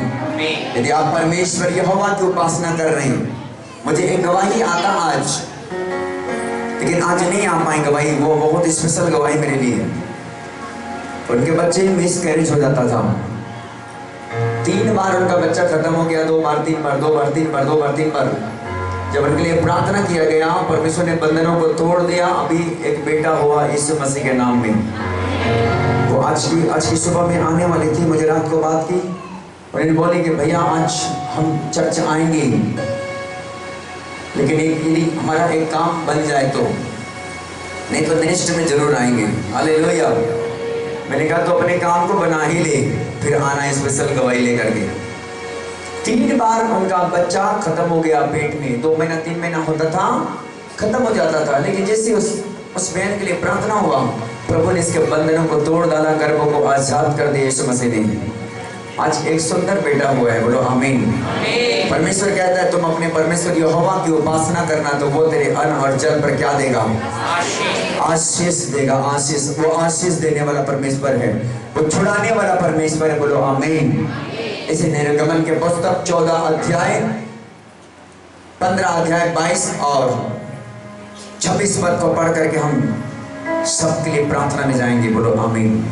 यदि आप परमेश्वर यहोवा की उपासना कर रहे हैं, मुझे एक गवाही आता आज, लेकिन आज नहीं आ पाए गवाही, वो बहुत स्पेशल गवाही मेरे लिए। उनके बच्चे मिस कैरेज हो जाता था, 3 बार उनका बच्चा खत्म हो गया, 2 बार 3 बार 2 बार 3 बार 2 बार 3 बार। जब उनके लिए प्रार्थना किया गया, परमेश्वर ने बंधनों को तोड़ दिया। अभी एक बेटा हुआ यीशु मसीह के नाम में। वो आज की सुबह में आने वाली थी, मुझे रात को बात की, उन्होंने बोले कि भैया आज हम चर्च आएंगे, लेकिन यदि हमारा एक काम बन जाए तो, नहीं तो नेक्स्ट में जरूर आएंगे। हालेलुया। मैंने कहा तो अपने काम को बना ही ले, फिर आना स्पेशल गवाही लेकर के। 3 बार उनका बच्चा खत्म हो गया पेट में, 2 महीना 3 महीना होता था, खत्म हो जाता था। लेकिन जैसे उस बहन के लिए प्रार्थना हुआ, प्रभु ने इसके बंधनों को तोड़ डाला, गर्भों को आजाद कर दिया यीशु मसीह ने। आज एक सुंदर बेटा हुआ है, बोलो आमीन। परमेश्वर कहता है तुम अपने परमेश्वर यहोवा की उपासना करना, तो वो तेरे अन्न और जल पर क्या देगा? आशीष देगा। आशीष, वो आशीष देने वाला परमेश्वर है, वो छुड़ाने वाला परमेश्वर है, बोलो आमीन। इसे निर्गमन के पुस्तक 14 अध्याय 15 अध्याय 22 और 26 पद को पढ़ करके हम सबके लिए प्रार्थना में जाएंगे, बोलो आमीन।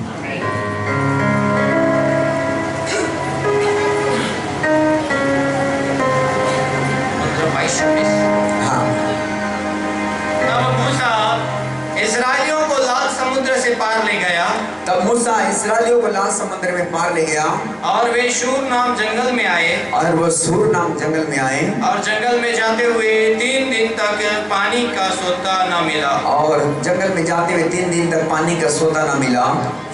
हाँ। तब मूसा इस्राएलियों को लाल समुद्र से पार ले गया। तब मूसा इस्राएलियों को लाल समुद्र में पार ले गया, और वे शूर नाम जंगल में आए। और वो सूर नाम जंगल में आए, और जंगल में जाते हुए 3 दिन तक पानी का सोता न मिला। और जंगल में जाते हुए 3 दिन तक पानी का सोता न मिला।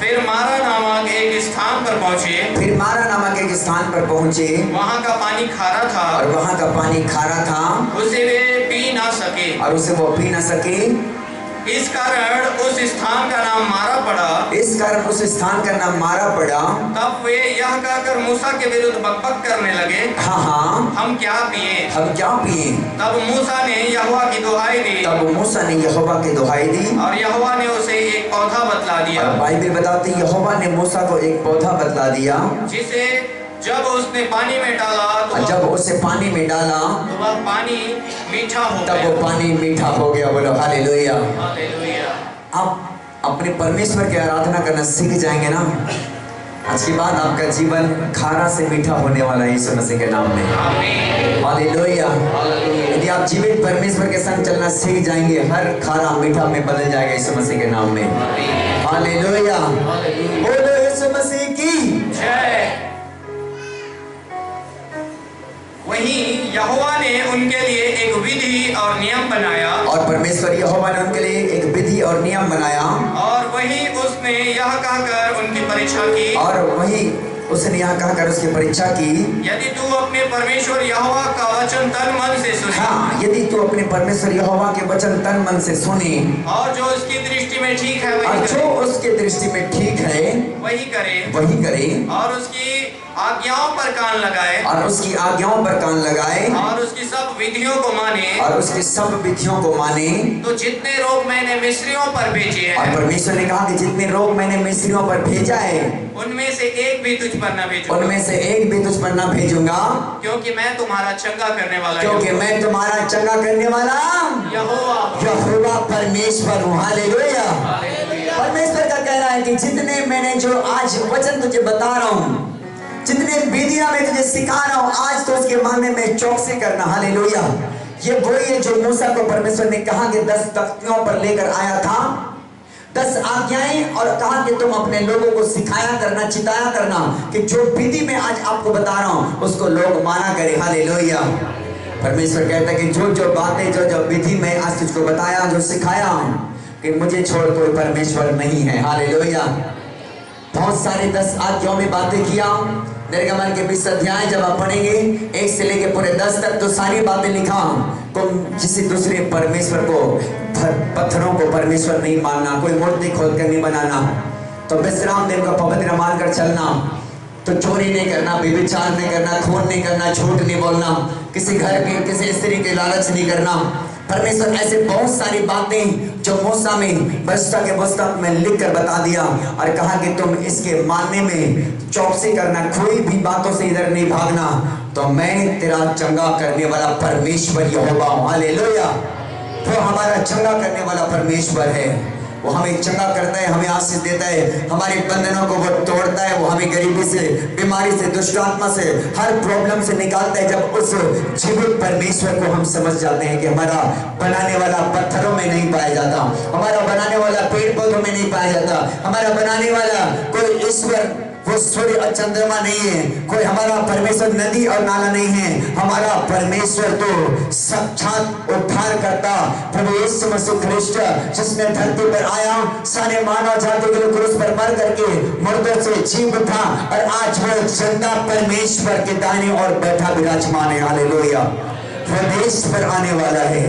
फिर मारा नामक एक स्थान पर पहुँचे। फिर मारा नामक एक स्थान पर पहुंचे, वहाँ का पानी खारा था, और वहाँ का पानी खारा था, उसे वे पी ना सके। और उसे वो पी न सके। इस कारण उस स्थान का नाम मारा पड़ा। इस कारण उस स्थान का नाम मारा पड़ा। तब वे यह कहकर मूसा के विरुद्ध बकबक करने लगे, हाँ हाँ, हम क्या पिए? हम क्या पिए? तब मूसा ने यहोवा की दुहाई दी। तब मूसा ने यहोवा की दुहाई दी, और यहोवा ने उसे एक पौधा बतला दिया। और बाइबल बताती है यहोवा ने मूसा को एक पौधा बतला दिया, जिसे जब उसने पानी में डाला तो जब उसे पानी में डाला तो वह पानी मीठा हो तब गया। वो पानी मीठा हो गया, बोलो हालेलुया। हालेलुया। आप अपने परमेश्वर की आराधना करना सीख जाएंगे ना, आज के बाद आपका जीवन खारा से मीठा होने वाला है यीशु मसीह के नाम में। आमीन। हालेलुया। यदि आप जीवित परमेश्वर के संग चलना सीख जाएंगे, हर खारा मीठा में बदल जाएगा यीशु मसीह के नाम में। हालेलुया। बोलो यीशु मसीह की जय। वहीं यहोवा ने उनके लिए एक विधि और नियम बनाया। और परमेश्वर यहोवा ने उनके लिए एक विधि और नियम बनाया, और वहीं उसने यह कहकर उनकी परीक्षा की। और वही उसने यहाँ कहकर उसकी परीक्षा की, यदि तू अपने परमेश्वर यहोवा का वचन तन मन से सुने। हाँ, यदि तू अपने परमेश्वर यहोवा के वचन तन मन से सुने, और जो उसकी दृष्टि में ठीक है और वही जो करे। उसके दृष्टि में ठीक है वही करे। वही करे, और उसकी आज्ञाओं पर कान लगाए। और उसकी आज्ञाओं पर कान लगाए, और उसकी सब विधियों को माने। और उसकी सब विधियों को माने। तो जितने रोग मैंने मिस्रियों पर भेजे और हैं, परमेश्वर ने कहा कि जितने रोग मैंने मिस्रियों पर भेजा है, उनमें से एक भी तुझ पर न भेजूंगा। उनमें से एक भी तुझ पर न भेजूंगा, क्योंकि मैं तुम्हारा चंगा करने वाला क्योंकि मैं तुम्हारा चंगा करने वाला यहोवा यहोवा परमेश्वर हूँ। हालेलुया। हालेलुया। परमेश्वर का कहना है कि जितने मैंने जो आज वचन तुझे बता रहा हूँ, जितने विधियां मैं तुझे सिखा रहा हूँ, आज तो उसके मानने में चौकसी करना। हालेलुया। ये वही है जो मूसा को परमेश्वर ने कहा कि 10 तख्तियों पर लेकर आया था, 10 आज्ञाएं, और कहा कि तुम अपने लोगों को सिखाया करना, चिताया करना कि जो विधि मैं आज आपको बता रहा हूँ उसको लोग माना करें। हालेलुया। परमेश्वर कहता है कि जो जो बातें, जो जो विधि मैं आज तुझको बताया, जो सिखाया कि मुझे छोड़ कोई परमेश्वर नहीं है। हालेलुया। बहुत सारे 10 आज्ञाओं में बातें किया। निर्गमन के 20 अध्याय जब आप पढ़ेंगे 1 से लेकर पूरे 10 तक, तो सारी बातें लिखा। तुम किसी दूसरे परमेश्वर को, पत्थरों को परमेश्वर नहीं मानना, कोई मूर्ति खोद कर नहीं बनाना, तो विश्राम दिन को पवित्र मानकर चलना, तो चोरी नहीं करना, व्यभिचार नहीं करना, खून नहीं करना, झूठ नहीं बोलना, किसी घर की, किसी स्त्री के लालच नहीं करना। परमेश्वर ऐसे बहुत सारी बातें जो मूसा में बस्ता के पुस्तक में लिख कर बता दिया, और कहा कि तुम इसके मानने में चौकसी करना, कोई भी बातों से इधर नहीं भागना, तो मैं तेरा चंगा करने वाला परमेश्वर यहोवा हूं। हालेलुया। वो हमारा चंगा करने वाला परमेश्वर है। वो हमें चंगा करता है, हमें आशीष देता है, हमारे बंधनों को वो तोड़ता है, वो हमें गरीबी से, बीमारी से, दुष्ट आत्मा से, हर प्रॉब्लम से निकालता है। जब उस जीवित परमेश्वर को हम समझ जाते हैं कि हमारा बनाने वाला पत्थरों में नहीं पाया जाता, हमारा बनाने वाला पेड़ पौधों में नहीं पाया जाता, हमारा बनाने वाला कोई ईश्वर वो सूर्य और चंद्रमा नहीं है, कोई हमारा परमेश्वर नदी और नाला नहीं है। हमारा परमेश्वर तो साक्षात उद्धारकर्ता प्रभु यीशु मसीह ख्रिस्ट, जिसने धरती पर आया, सारे मानव जाति के लिए क्रूस पर मर करके मुर्दों से जी उठा और आज वो जिंदा परमेश्वर के दाहिने और बैठा विराजमान है। हालेलुया। वो देश पर आने वाला है।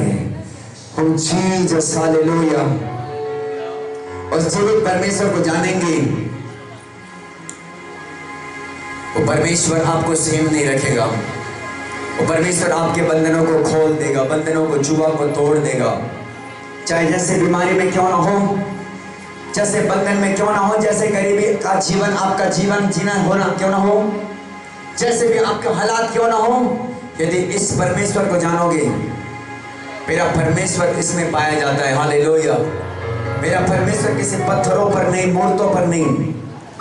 हम जीसस, हालेलुया। उस जीवित परमेश्वर को जानेंगे। वो परमेश्वर आपको सेम नहीं रखेगा। वो परमेश्वर आपके बंधनों को खोल देगा, बंधनों को, जुआ को तोड़ देगा। चाहे जैसे बीमारी में क्यों ना हो, जैसे बंधन में क्यों ना हो, जैसे गरीबी का जीवन, आपका जीवन जीना होना क्यों ना हो, जैसे भी आपके हालात क्यों ना हो, यदि इस परमेश्वर को जानोगे, मेरा परमेश्वर इसमें पाया जाता है। हालेलुया। मेरा परमेश्वर किसी पत्थरों पर नहीं, मूर्तों पर नहीं,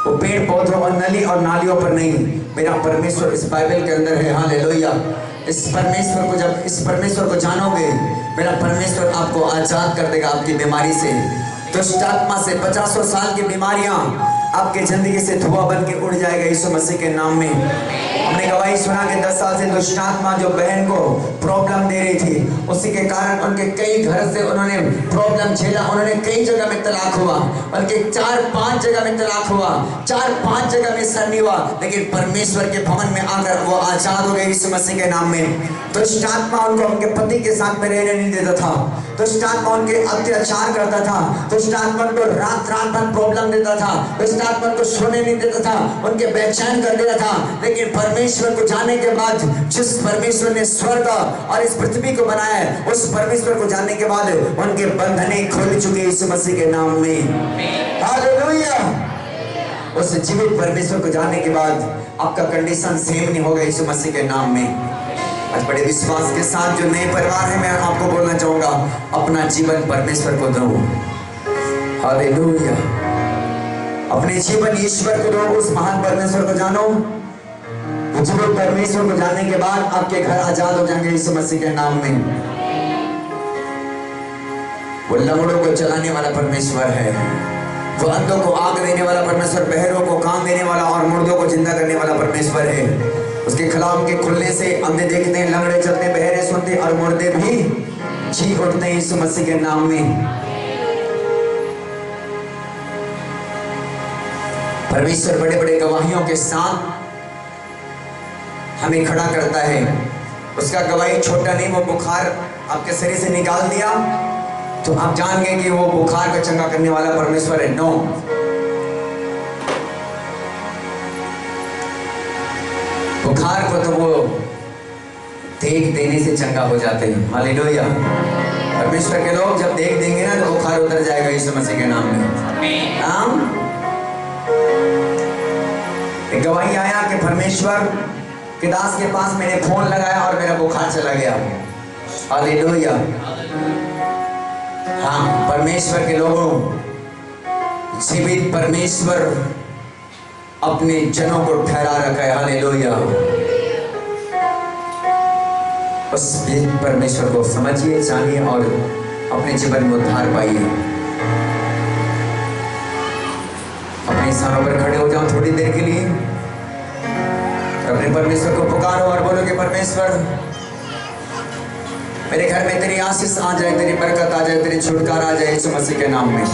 वो पेड़ पौधों और नली और नालियों पर नहीं, मेरा परमेश्वर इस बाइबल के अंदर है। हालेलुया। इस परमेश्वर को, जब इस परमेश्वर को जानोगे, मेरा परमेश्वर आपको आजाद कर देगा आपकी बीमारी से, दुष्ट आत्मा से। 50 साल की बीमारियां आपके जिंदगी से धुआं बन के उड़ जाएगा यीशु मसीह के नाम में। हमने गवाही सुना कि 10 साल से दुष्ट आत्मा जो बहन को प्रॉब्लम दे रही थी, उसी के कारण उनके कई घर से उन्होंने प्रॉब्लम झेला। उन्होंने कई जगह में तलाक हुआ, बल्कि 4-5 जगह में तलाक हुआ, 4-5 जगह में सरनी हुआ, लेकिन परमेश्वर के भवन में आकर वो आजाद हो गए यीशु मसीह के नाम में। दुष्ट आत्मा उनको उनके पति के साथ में रहने नहीं देता था, दुष्ट आत्मा उनके अत्याचार करता था, दुष्ट आत्मा उनको रात भर प्रॉब्लम देता था, दुष्ट आत्मा उनको सोने नहीं देता था, उनके बेचैन कर देता था। लेकिन परमेश्वर को जानने के बाद, जिस परमेश्वर ने स्वर्ग और इस पृथ्वी को बनाया है, उस परमेश्वर को जानने के बाद उनके बंधने खुल चुके यीशु मसीह के नाम में। हालेलुया। उस जीवित परमेश्वर को जानने के बाद आपका कंडीशन सेम नहीं होगा यीशु मसीह के नाम में। आज बड़े विश्वास के साथ जो नए परिवार है, मैं आपको बोलना चाहूंगा, अपना जीवन परमेश्वर को दो। हालेलुया। अपने जीवन ईश्वर को दो, उस महान परमेश्वर को जानो। जीवित परमेश्वर को जानने के बाद आपके घर आजाद हो जाएंगे यीशु मसीह के नाम में। वो लंगड़ों को चलाने वाला परमेश्वर है, वो अंधों को आग देने वाला परमेश्वर, बहरों को कान देने वाला और मुर्दों को जिंदा करने वाला परमेश्वर है। उसके कलाम के खुलने से अंधे देखते हैं, लंगड़े चलते हैं, बहरे सुनते और मुर्दे भी जी उठते हैं यीशु मसीह के नाम में। परमेश्वर बड़े बड़े गवाहियों के साथ हमें खड़ा करता है। उसका गवाही छोटा नहीं, वो बुखार आपके शरीर से निकाल दिया तो आप जान गए कि वो बुखार का चंगा करने वाला परमेश्वर है। नो, बुखार को तो वो देख देने से चंगा हो जाते हैं। हालेलुया। परमेश्वर के लोग जब देख देंगे ना तो बुखार उतर जाएगा यीशु मसीह के नाम में। एक गवाही आया कि परमेश्वर के दास के पास मैंने फोन लगाया और मेरा बुखार चला गया। हालेलुया। हाँ, परमेश्वर के लोगों, जीवित परमेश्वर अपने जनों को ठहरा रखा है। हालेलुया। उस परमेश्वर को समझिए, जानिए और अपने जीवन में उद्धार पाइए। अपने स्थानों पर खड़े हो जाओ थोड़ी देर के लिए, अपने परमेश्वर को पुकारो और बोलो कि परमेश्वर, मेरे घर में तेरी आशीष आ जाए, तेरी बरकत आ जाए, तेरी छुटकारा आ जाए यीशु मसीह के नाम में।